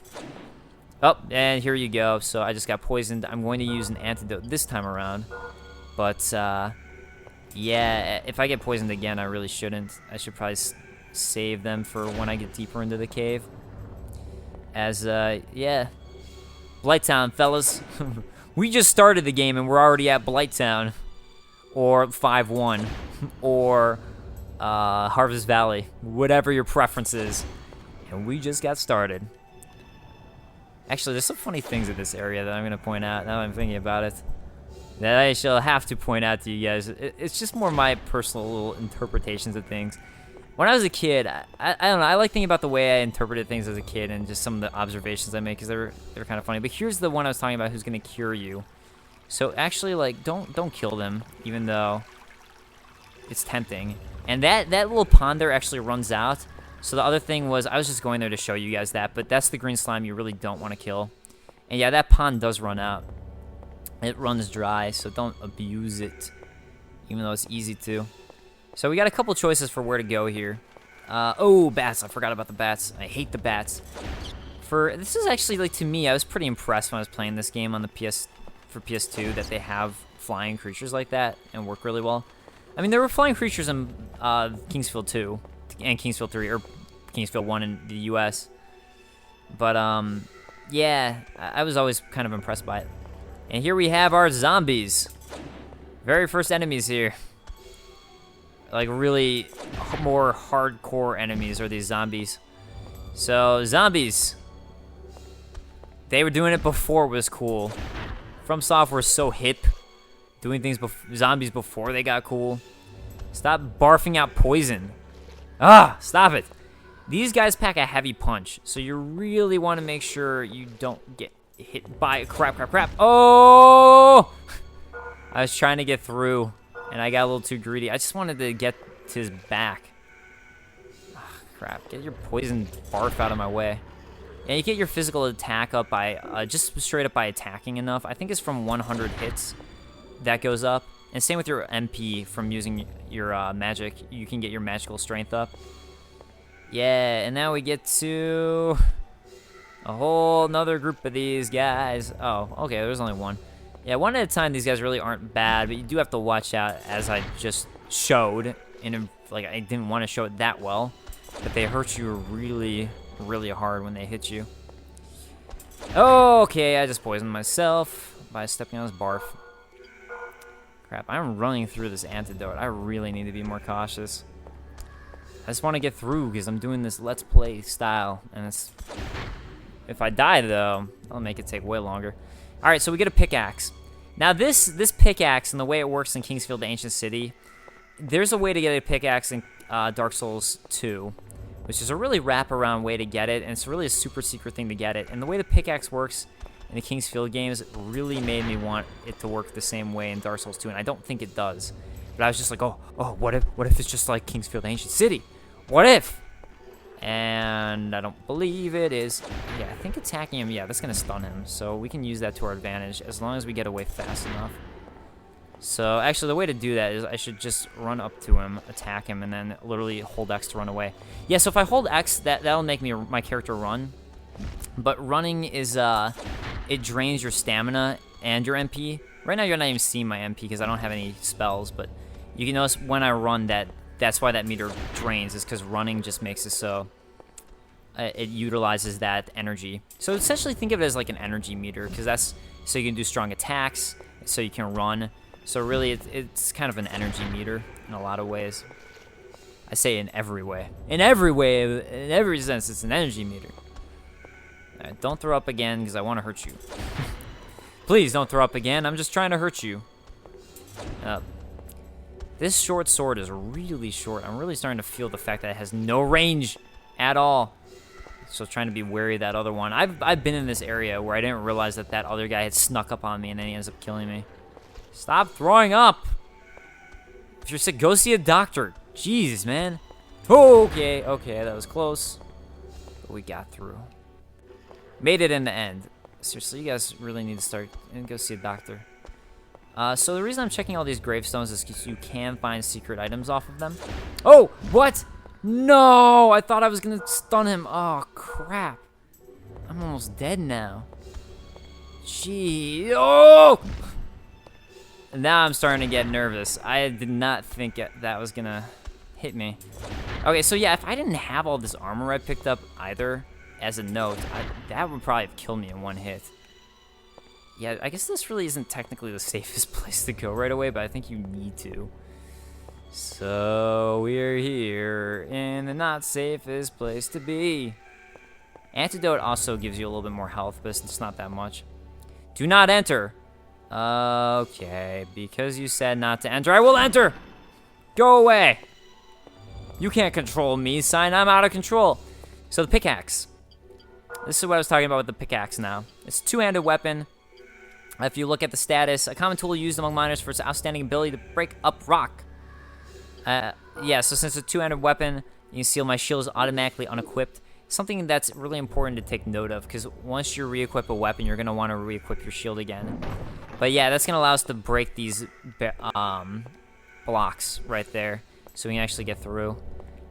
Oh, and here you go. So I just got poisoned. I'm going to use an antidote this time around, but yeah, if I get poisoned again, I really shouldn't. I should probably save them for when I get deeper into the cave. As yeah, Blighttown, fellas. We just started the game and we're already at Blighttown, or 5-1, or Harvest Valley, whatever your preference is. And we just got started. Actually, there's some funny things in this area that I'm going to point out now that I'm thinking about it, that I shall have to point out to you guys. It's just more my personal little interpretations of things. When I was a kid, I don't know, I like thinking about the way I interpreted things as a kid and just some of the observations I made because they're kind of funny. But here's the one I was talking about who's going to cure you. So actually, like, don't kill them, even though it's tempting. And that little pond there actually runs out. So the other thing was, I was just going there to show you guys that, but that's the green slime you really don't want to kill. And yeah, that pond does run out. It runs dry, so don't abuse it, even though it's easy to. So we got a couple choices for where to go here. Oh, bats. I forgot about the bats. I hate the bats. This is actually, like, to me, I was pretty impressed when I was playing this game on the PS2 that they have flying creatures like that and work really well. I mean, there were flying creatures in Kingsfield 2 and Kingsfield 3, or Kingsfield 1 in the US. But, yeah, I was always kind of impressed by it. And here we have our zombies. Very first enemies here. Like, really more hardcore enemies are these zombies. So, zombies. They were doing it before it was cool. From Software is so hip. Doing things zombies before they got cool. Stop barfing out poison. Ah, stop it. These guys pack a heavy punch, so you really want to make sure you don't get hit by crap. Oh! I was trying to get through, and I got a little too greedy. I just wanted to get to his back. Oh, crap. Get your poison barf out of my way. And you get your physical attack up by, just straight up by attacking enough. I think it's from 100 hits that goes up. And same with your MP from using your magic. You can get your magical strength up. Yeah, and now we get to a whole nother group of these guys. Oh, okay, there's only one. Yeah, one at a time, these guys really aren't bad, but you do have to watch out, as I just showed. And like, I didn't want to show it that well, but they hurt you really, really hard when they hit you. Okay, I just poisoned myself by stepping on this barf. Crap, I'm running through this antidote. I really need to be more cautious. I just want to get through because I'm doing this Let's Play style. And it's... If I die, though, I'll make it take way longer. Alright, so we get a pickaxe. Now, this pickaxe and the way it works in Kingsfield the Ancient City, there's a way to get a pickaxe in Dark Souls 2, which is a really wraparound way to get it, and it's really a super secret thing to get it. And the way the pickaxe works in the Kingsfield games really made me want it to work the same way in Dark Souls 2, and I don't think it does. But I was just like, oh, what if it's just like Kingsfield Ancient City? What if? And I don't believe it is. Yeah, I think attacking him, yeah, that's going to stun him. So we can use that to our advantage as long as we get away fast enough. So actually the way to do that is I should just run up to him, attack him, and then literally hold X to run away. Yeah, so if I hold X, that'll make my character run. But running is, it drains your stamina and your MP. Right now you're not even seeing my MP because I don't have any spells, but you can notice when I run that's why that meter drains, is because running just makes it so it utilizes that energy. So essentially think of it as like an energy meter, because that's so you can do strong attacks, so you can run. So really it's kind of an energy meter in a lot of ways. I say in every way. In every sense, it's an energy meter. Alright, don't throw up again, because I want to hurt you. Please don't throw up again, I'm just trying to hurt you. This short sword is really short. I'm really starting to feel the fact that it has no range at all. So trying to be wary of that other one. I've been in this area where I didn't realize that other guy had snuck up on me and then he ends up killing me. Stop throwing up! If you're sick, go see a doctor. Jeez, man. Okay, that was close. But we got through. Made it in the end. Seriously, you guys really need to start and go see a doctor. So the reason I'm checking all these gravestones is because you can find secret items off of them. Oh, what? No, I thought I was gonna stun him. Oh, crap. I'm almost dead now. Gee, oh! Now I'm starting to get nervous. I did not think that was gonna hit me. Okay, so yeah, if I didn't have all this armor I picked up either, as a note, that would probably have killed me in one hit. Yeah, I guess this really isn't technically the safest place to go right away, but I think you need to. So, we're here in the not safest place to be. Antidote also gives you a little bit more health, but it's not that much. Do not enter. Okay, because you said not to enter, I will enter! Go away! You can't control me, sign, I'm out of control. So the pickaxe. This is what I was talking about with the pickaxe now. It's a two-handed weapon. If you look at the status, a common tool used among miners for its outstanding ability to break up rock. Yeah, so since it's a two-handed weapon, you can see my shield is automatically unequipped. Something that's really important to take note of, because once you re-equip a weapon, you're going to want to re-equip your shield again. But yeah, that's going to allow us to break these blocks right there, so we can actually get through.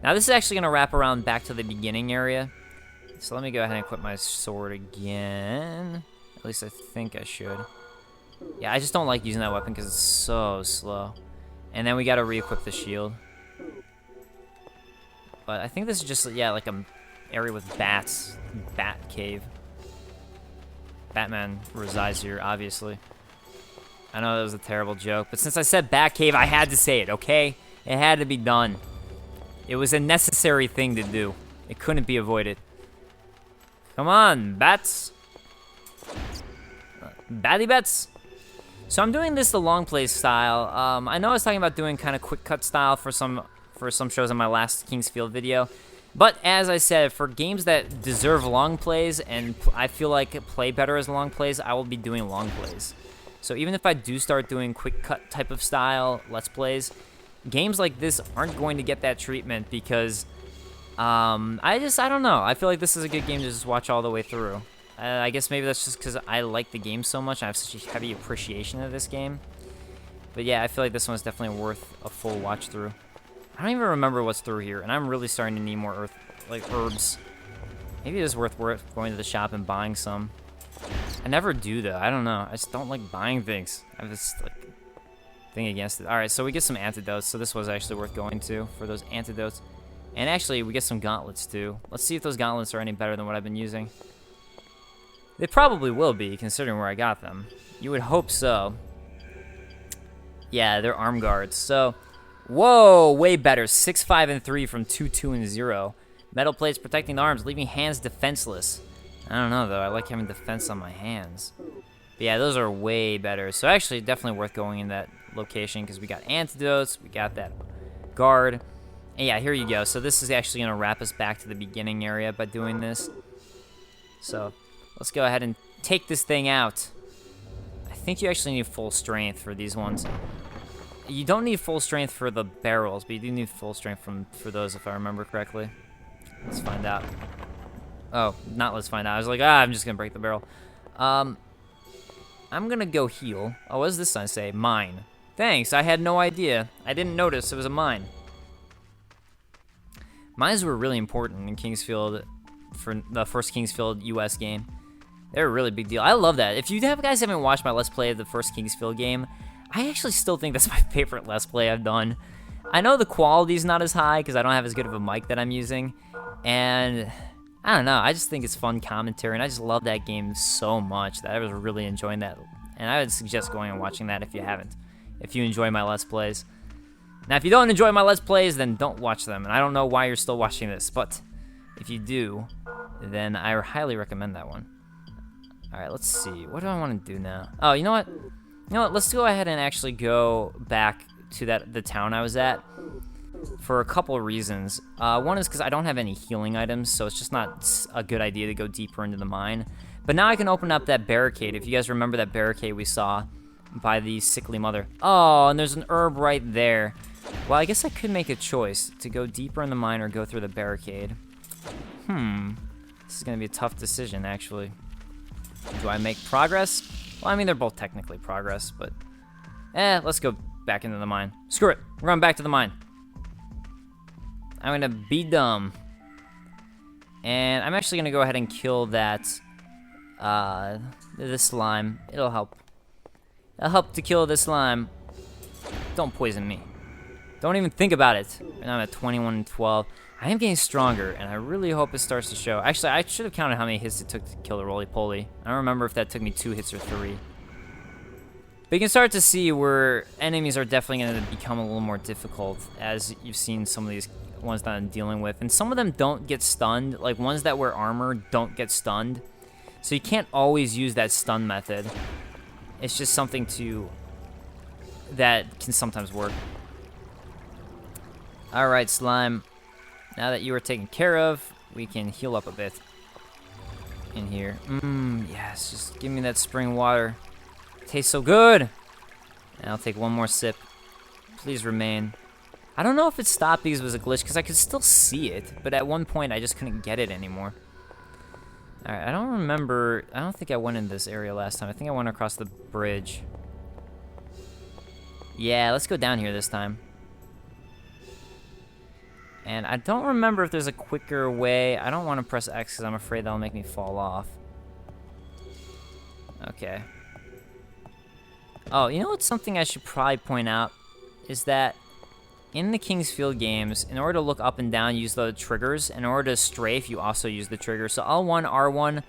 Now this is actually going to wrap around back to the beginning area. So let me go ahead and equip my sword again. At least I think I should. Yeah, I just don't like using that weapon because it's so slow. And then we gotta re-equip the shield. But I think this is just, yeah, like an area with bats. Bat cave. Batman resides here, obviously. I know that was a terrible joke, but since I said bat cave, I had to say it, okay? It had to be done. It was a necessary thing to do. It couldn't be avoided. Come on, bats. Batty bets. So I'm doing this the long play style. I know I was talking about doing kind of quick cut style for some shows in my last Kingsfield video, but as I said, for games that deserve long plays and I feel like play better as long plays, I will be doing long plays. So even if I do start doing quick cut type of style let's plays, games like this aren't going to get that treatment because I don't know. I feel like this is a good game to just watch all the way through. I guess maybe that's just because I like the game so much. I have such a heavy appreciation of this game. But yeah, I feel like this one's definitely worth a full watch through. I don't even remember what's through here, and I'm really starting to need more herbs. Maybe it is worth going to the shop and buying some. I never do though. I don't know. I just don't like buying things. I have this thing against it. All right, so we get some antidotes. So this was actually worth going to for those antidotes. And actually, we get some gauntlets too. Let's see if those gauntlets are any better than what I've been using. They probably will be, considering where I got them. You would hope so. Yeah, they're arm guards. So, whoa, way better. 6, 5, and 3 from 2, 2, and 0. Metal plates protecting the arms, leaving hands defenseless. I don't know, though. I like having defense on my hands. But yeah, those are way better. So actually, definitely worth going in that location because we got antidotes, we got that guard. And yeah, here you go. So this is actually going to wrap us back to the beginning area by doing this. So let's go ahead and take this thing out. I think you actually need full strength for these ones. You don't need full strength for the barrels, but you do need full strength for those, if I remember correctly. Let's find out. Oh, not let's find out. I was like, I'm just going to break the barrel. I'm going to go heal. Oh, what does this sign say? Mine. Thanks, I had no idea. I didn't notice it was a mine. Mines were really important in Kingsfield for the first Kingsfield US game. They're a really big deal. I love that. If you guys haven't watched my Let's Play of the first Kingsfield game, I actually still think that's my favorite Let's Play I've done. I know the quality's not as high because I don't have as good of a mic that I'm using. And I don't know, I just think it's fun commentary, and I just love that game so much that I was really enjoying that. And I would suggest going and watching that if you haven't, if you enjoy my Let's Plays. Now, if you don't enjoy my Let's Plays, then don't watch them. And I don't know why you're still watching this, but if you do, then I highly recommend that one. Alright, let's see. What do I want to do now? Oh, you know what? Let's go ahead and actually go back to the town I was at for a couple of reasons. One is because I don't have any healing items, so it's just not a good idea to go deeper into the mine. But now I can open up that barricade. If you guys remember that barricade we saw by the sickly mother. Oh, and there's an herb right there. Well, I guess I could make a choice to go deeper in the mine or go through the barricade. This is going to be a tough decision, actually. Do I make progress? Well, I mean, they're both technically progress, but... let's go back into the mine. Screw it. We're going back to the mine. I'm going to be dumb. And I'm actually going to go ahead and kill that... this slime. It'll help. It'll help to kill this slime. Don't poison me. Don't even think about it. And I'm at 21 and 12. I am getting stronger, and I really hope it starts to show. Actually, I should have counted how many hits it took to kill the roly-poly. I don't remember if that took me 2 hits or 3. But you can start to see where enemies are definitely going to become a little more difficult, as you've seen some of these ones that I'm dealing with. And some of them don't get stunned. Like, ones that wear armor don't get stunned. So you can't always use that stun method. It's just something that can sometimes work. Alright, slime. Now that you are taken care of, we can heal up a bit in here. Yes, just give me that spring water. It tastes so good. And I'll take one more sip. Please remain. I don't know if it stopped because it was a glitch, because I could still see it, but at one point I just couldn't get it anymore. Alright, I don't remember. I don't think I went in this area last time. I think I went across the bridge. Yeah, let's go down here this time. And I don't remember if there's a quicker way. I don't want to press X because I'm afraid that'll make me fall off. Okay. Oh, you know what's something I should probably point out? Is that in the Kingsfield games, in order to look up and down, use the triggers. In order to strafe, you also use the triggers. So L1, R1,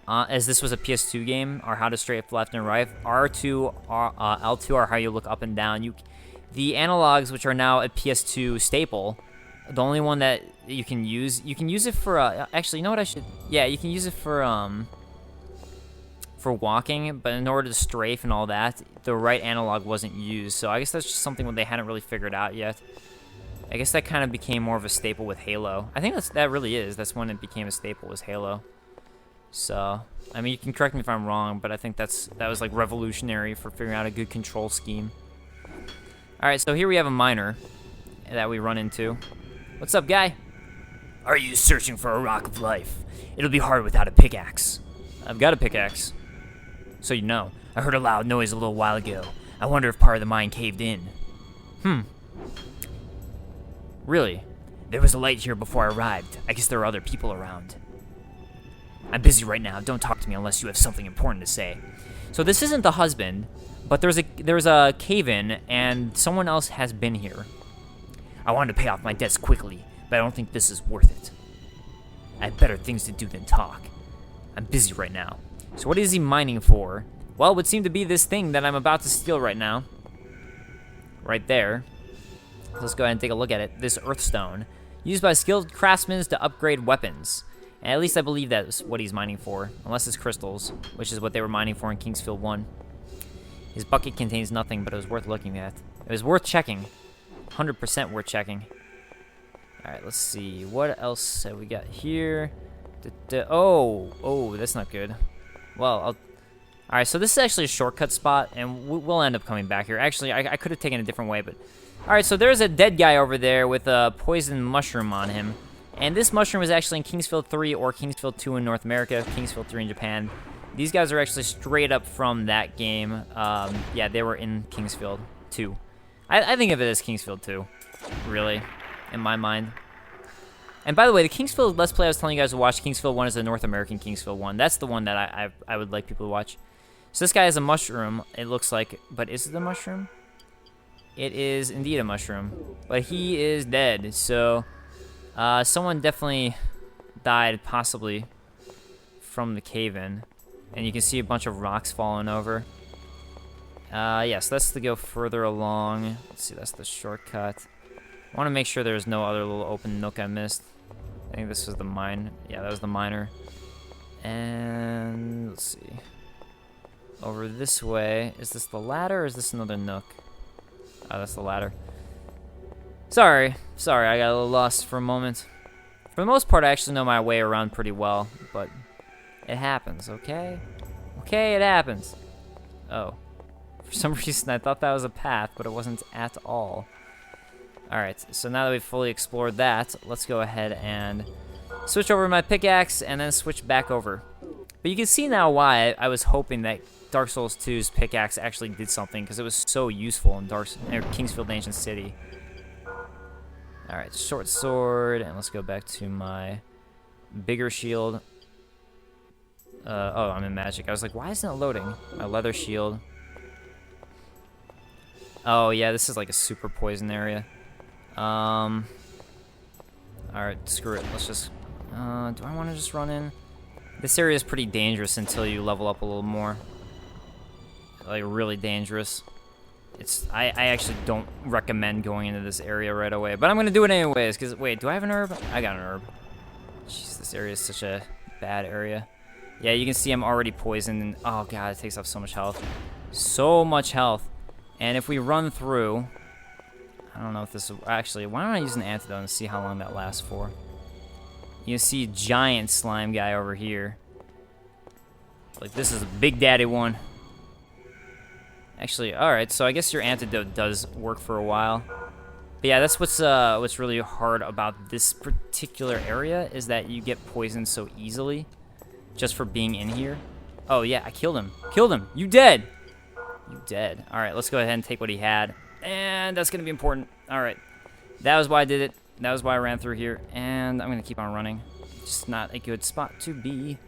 as this was a PS2 game, are how to strafe left and right. R2, L2 are how you look up and down. The analogs, which are now a PS2 staple, the only one that you can use it for, actually, you know what I should, yeah, you can use it for walking, but in order to strafe and all that, the right analog wasn't used, so I guess that's just something that they hadn't really figured out yet. I guess that kind of became more of a staple with Halo. I think that really is, that's when it became a staple, was Halo. So, I mean, you can correct me if I'm wrong, but I think that was like revolutionary for figuring out a good control scheme. Alright, so here we have a miner that we run into. What's up, guy? Are you searching for a rock of life? It'll be hard without a pickaxe. I've got a pickaxe. So you know, I heard a loud noise a little while ago. I wonder if part of the mine caved in. Really? There was a light here before I arrived. I guess there are other people around. I'm busy right now. Don't talk to me unless you have something important to say. So this isn't the husband, but there's a cave-in, and someone else has been here. I wanted to pay off my debts quickly, but I don't think this is worth it. I have better things to do than talk. I'm busy right now. So what is he mining for? Well, it would seem to be this thing that I'm about to steal right now. Right there. Let's go ahead and take a look at it. This Earthstone. Used by skilled craftsmen to upgrade weapons. And at least I believe that's what he's mining for. Unless it's crystals, which is what they were mining for in Kingsfield 1. His bucket contains nothing, but it was worth looking at. It was worth checking. 100% worth checking. Alright, let's see. What else have we got here? Oh, that's not good. Well, alright, so this is actually a shortcut spot, and we'll end up coming back here. Actually, I could have taken a different way, but... Alright, so there's a dead guy over there with a poison mushroom on him. And this mushroom is actually in Kingsfield 3 or Kingsfield 2 in North America, Kingsfield 3 in Japan. These guys are actually straight up from that game. Yeah, they were in Kingsfield 2. I think of it as Kingsfield 2, really, in my mind. And by the way, the Kingsfield Let's Play I was telling you guys to watch, Kingsfield 1 is the North American Kingsfield 1. That's the one that I would like people to watch. So this guy has a mushroom, it looks like, but is it a mushroom? It is indeed a mushroom, but he is dead, so someone definitely died, possibly, from the cave-in. And you can see a bunch of rocks falling over. Yes, that's to go further along. Let's see, that's the shortcut. I want to make sure there's no other little open nook I missed. I think this was the mine. Yeah, that was the miner. And let's see. Over this way. Is this the ladder or is this another nook? Oh, that's the ladder. Sorry, I got a little lost for a moment. For the most part, I actually know my way around pretty well, but it happens, okay? Okay, it happens. Oh. For some reason, I thought that was a path, but it wasn't at all. Alright, so now that we've fully explored that, let's go ahead and switch over my pickaxe and then switch back over. But you can see now why I was hoping that Dark Souls 2's pickaxe actually did something, because it was so useful in Kingsfield Ancient City. Alright, short sword, and let's go back to my bigger shield. Oh, I'm in magic. I was like, why isn't it loading? My leather shield. Oh, yeah, this is like a super poison area. Alright, screw it. Let's just... do I want to just run in? This area is pretty dangerous until you level up a little more. Like, really dangerous. I actually don't recommend going into this area right away, but I'm going to do it anyways, because, wait, do I have an herb? I got an herb. Jeez, this area is such a bad area. Yeah, you can see I'm already poisoned, and, oh god, it takes off so much health. So much health. And if we run through... I don't know if this is... Actually, why don't I use an antidote and see how long that lasts for? You can see giant slime guy over here. Like, this is a big daddy one. Actually, alright, so I guess your antidote does work for a while. But yeah, that's what's really hard about this particular area, is that you get poisoned so easily just for being in here. Oh yeah, I killed him. Killed him! You dead! You dead. Alright, let's go ahead and take what he had. And that's gonna be important. Alright. That was why I did it. That was why I ran through here. And I'm gonna keep on running. Just not a good spot to be.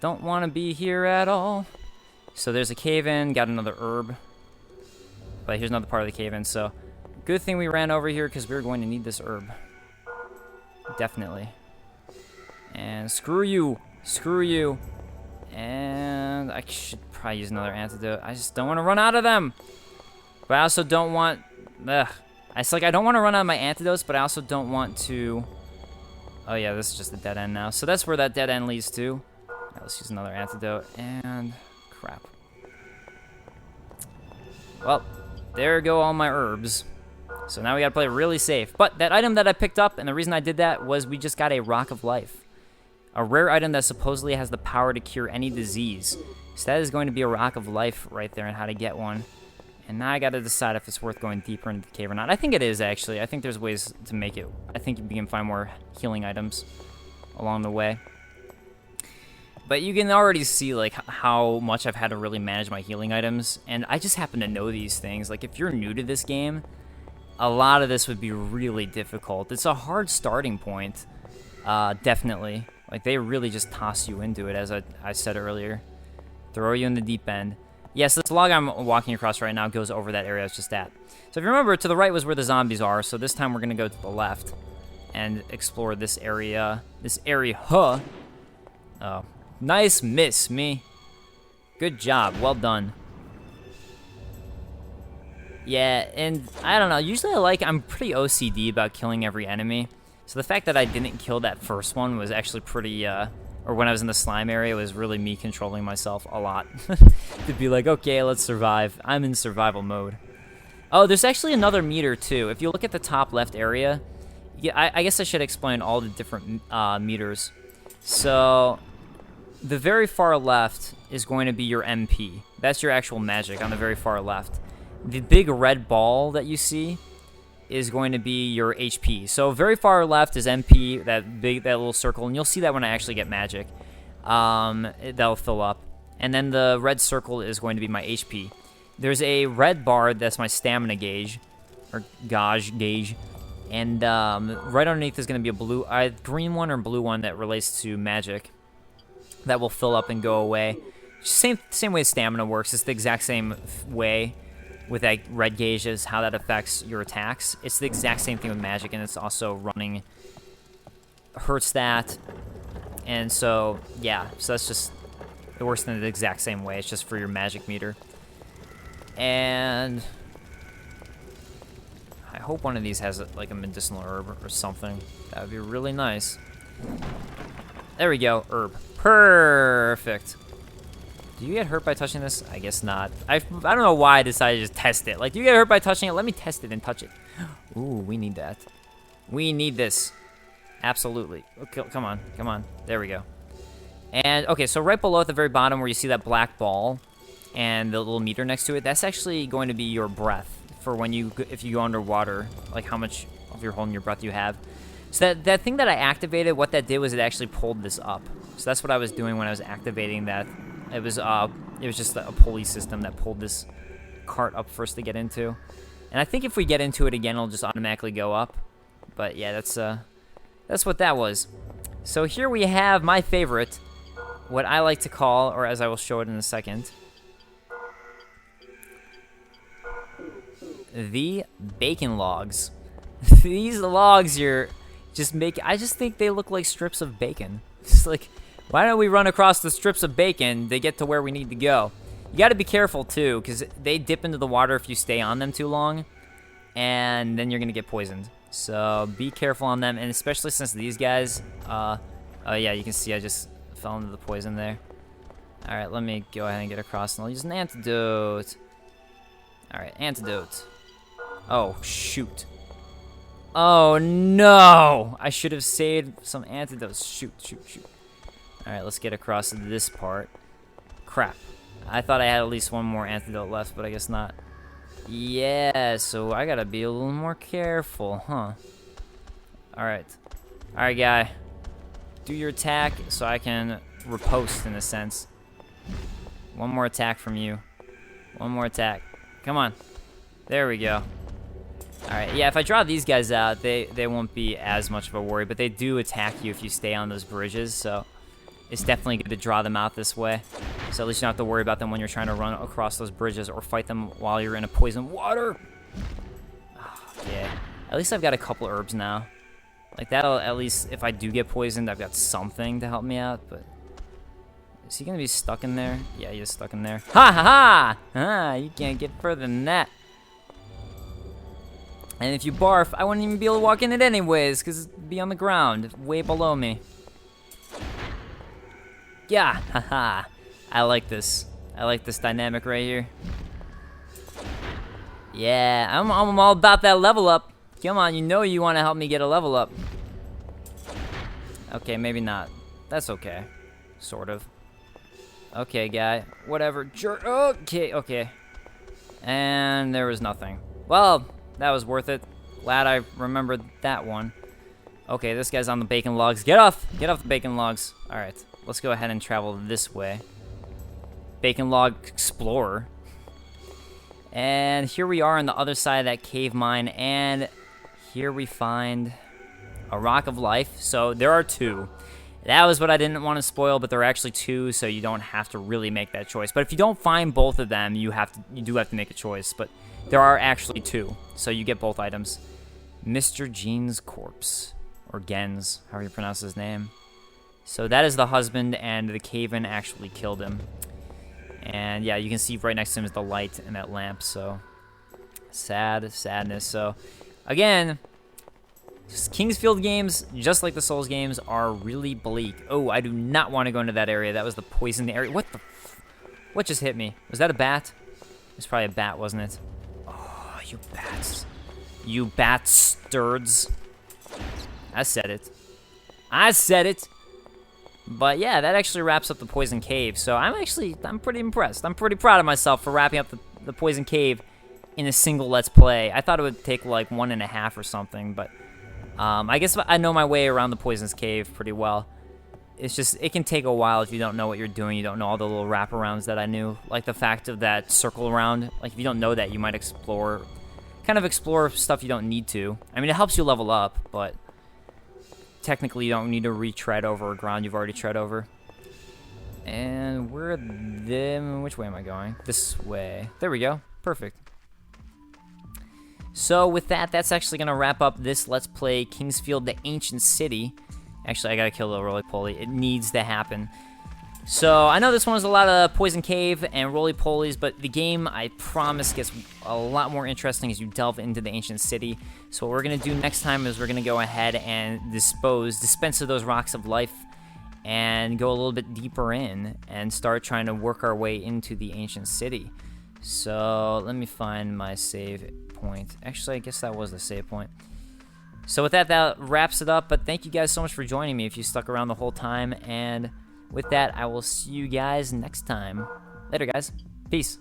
Don't wanna be here at all. So there's a cave-in, got another herb. But here's another part of the cave-in, so good thing we ran over here because we're going to need this herb. Definitely. And screw you. Screw you. And I should probably use another antidote. I just don't want to run out of them. But I also don't want... Ugh. It's like I don't want to run out of my antidotes, but I also don't want to... Oh yeah, this is just a dead end now. So that's where that dead end leads to. Right, let's use another antidote. And... crap. Well, there go all my herbs. So now we gotta play really safe. But that item that I picked up, and the reason I did that was we just got a Rock of Life. A rare item that supposedly has the power to cure any disease. So that is going to be a Rock of Life right there and how to get one. And now I gotta decide if it's worth going deeper into the cave or not. I think it is, actually. I think there's ways to make it. I think you can find more healing items along the way. But you can already see, like, how much I've had to really manage my healing items. And I just happen to know these things. Like, if you're new to this game, a lot of this would be really difficult. It's a hard starting point, definitely. Like, they really just toss you into it, as I said earlier. Throw you in the deep end. Yes, this log I'm walking across right now goes over that area I was just at. So if you remember, to the right was where the zombies are. So this time we're going to go to the left and explore this area. This area, huh? Oh. Nice miss, me. Good job. Well done. Yeah, and I don't know. Usually I'm pretty OCD about killing every enemy. So the fact that I didn't kill that first one was actually pretty, or when I was in the slime area, was really me controlling myself a lot. To be like, okay, let's survive. I'm in survival mode. Oh, there's actually another meter, too. If you look at the top left area, yeah, I guess I should explain all the different meters. So, the very far left is going to be your MP. That's your actual magic on the very far left. The big red ball that you see is going to be your HP. So very far left is MP, that little circle, and you'll see that when I actually get magic. That'll fill up. And then the red circle is going to be my HP. There's a red bar that's my stamina gauge, or gauge. And right underneath is going to be a blue, green one or blue one that relates to magic. That will fill up and go away. Same way stamina works. It's the exact same way with that red gauge is how that affects your attacks. It's the exact same thing with magic, and it's also running hurts that. And so, yeah, so that's just, it works in the exact same way. It's just for your magic meter. And I hope one of these has like a medicinal herb or something. That would be really nice. There we go, herb. Perfect. Do you get hurt by touching this? I guess not. I don't know why I decided to just test it. Like, do you get hurt by touching it? Let me test it and touch it. Ooh, we need that. We need this. Absolutely. Okay, come on, come on. There we go. And, okay, so right below at the very bottom where you see that black ball and the little meter next to it, that's actually going to be your breath for when if you go underwater, like how much of your holding your breath you have. So that thing that I activated, what that did was it actually pulled this up. So that's what I was doing when I was activating that. It was just a pulley system that pulled this cart up first to get into. And I think if we get into it again, it'll just automatically go up. But yeah, that's what that was. So here we have my favorite, what I like to call, or as I will show it in a second, the bacon logs. These logs here I just think they look like strips of bacon. It's like, why don't we run across the strips of bacon to get to where we need to go? You got to be careful, too, because they dip into the water if you stay on them too long, and then you're going to get poisoned. So be careful on them, and especially since these guys, oh yeah, you can see I just fell into the poison there. All right, let me go ahead and get across, and I'll use an antidote. All right, antidote. Oh, shoot. Oh, no! I should have saved some antidotes. Shoot. Alright, let's get across to this part. Crap. I thought I had at least one more antidote left, but I guess not. Yeah, so I gotta be a little more careful, huh? Alright. Alright, guy. Do your attack so I can riposte, in a sense. One more attack from you. One more attack. Come on. There we go. Alright, yeah, if I draw these guys out, they won't be as much of a worry, but they do attack you if you stay on those bridges, so it's definitely good to draw them out this way. So at least you don't have to worry about them when you're trying to run across those bridges or fight them while you're in a poisoned water. Oh, yeah, at least I've got a couple herbs now. Like, that'll, at least, if I do get poisoned, I've got something to help me out, but... Is he gonna be stuck in there? Yeah, he is stuck in there. Ha ha ha! Ah, you can't get further than that. And if you barf, I wouldn't even be able to walk in it anyways, because it'd be on the ground, way below me. Yeah, haha. I like this. I like this dynamic right here. Yeah, I'm all about that level up. Come on, you know you want to help me get a level up. Okay, maybe not. That's okay. Sort of. Okay, guy. Whatever. Jerk. Okay. And there was nothing. Well... That was worth it. Glad I remembered that one. Okay, this guy's on the bacon logs. Get off! Get off the bacon logs. Alright, let's go ahead and travel this way. Bacon log explorer. And here we are on the other side of that cave mine, and here we find a rock of life. So there are two. That was what I didn't want to spoil, but there are actually two, so you don't have to really make that choice. But if you don't find both of them, you do have to make a choice. But there are actually two, so you get both items. Mr. Jean's corpse, or Gens, however you pronounce his name. So that is the husband, and the cave-in actually killed him. And yeah, you can see right next to him is the light and that lamp, so sadness. So again, Kingsfield games, just like the Souls games, are really bleak. Oh, I do not want to go into that area. That was the poison area. What just hit me? Was that a bat? It was probably a bat, wasn't it? Oh, you bats. You batstards. I said it. But yeah, that actually wraps up the Poison Cave. So I'm pretty impressed. I'm pretty proud of myself for wrapping up the Poison Cave in a single Let's Play. I thought it would take like 1.5 or something, but I guess I know my way around the Poison's Cave pretty well. It's just, it can take a while if you don't know what you're doing. You don't know all the little wraparounds that I knew. Like the fact of that circle around. Like if you don't know that, you might explore stuff you don't need to. I mean, it helps you level up, but technically you don't need to retread over ground you've already tread over. And which way am I going? This way. There we go. Perfect. So with that, that's actually going to wrap up this Let's Play Kingsfield the Ancient City. Actually, I gotta kill the roly-poly. It needs to happen. So, I know this one was a lot of Poison Cave and roly-polies, but the game, I promise, gets a lot more interesting as you delve into the Ancient City. So what we're gonna do next time is we're gonna go ahead and dispense of those rocks of life, and go a little bit deeper in, and start trying to work our way into the Ancient City. So, let me find my save point. Actually, I guess that was the save point. So with that, that wraps it up, but thank you guys so much for joining me if you stuck around the whole time, and with that, I will see you guys next time. Later, guys. Peace.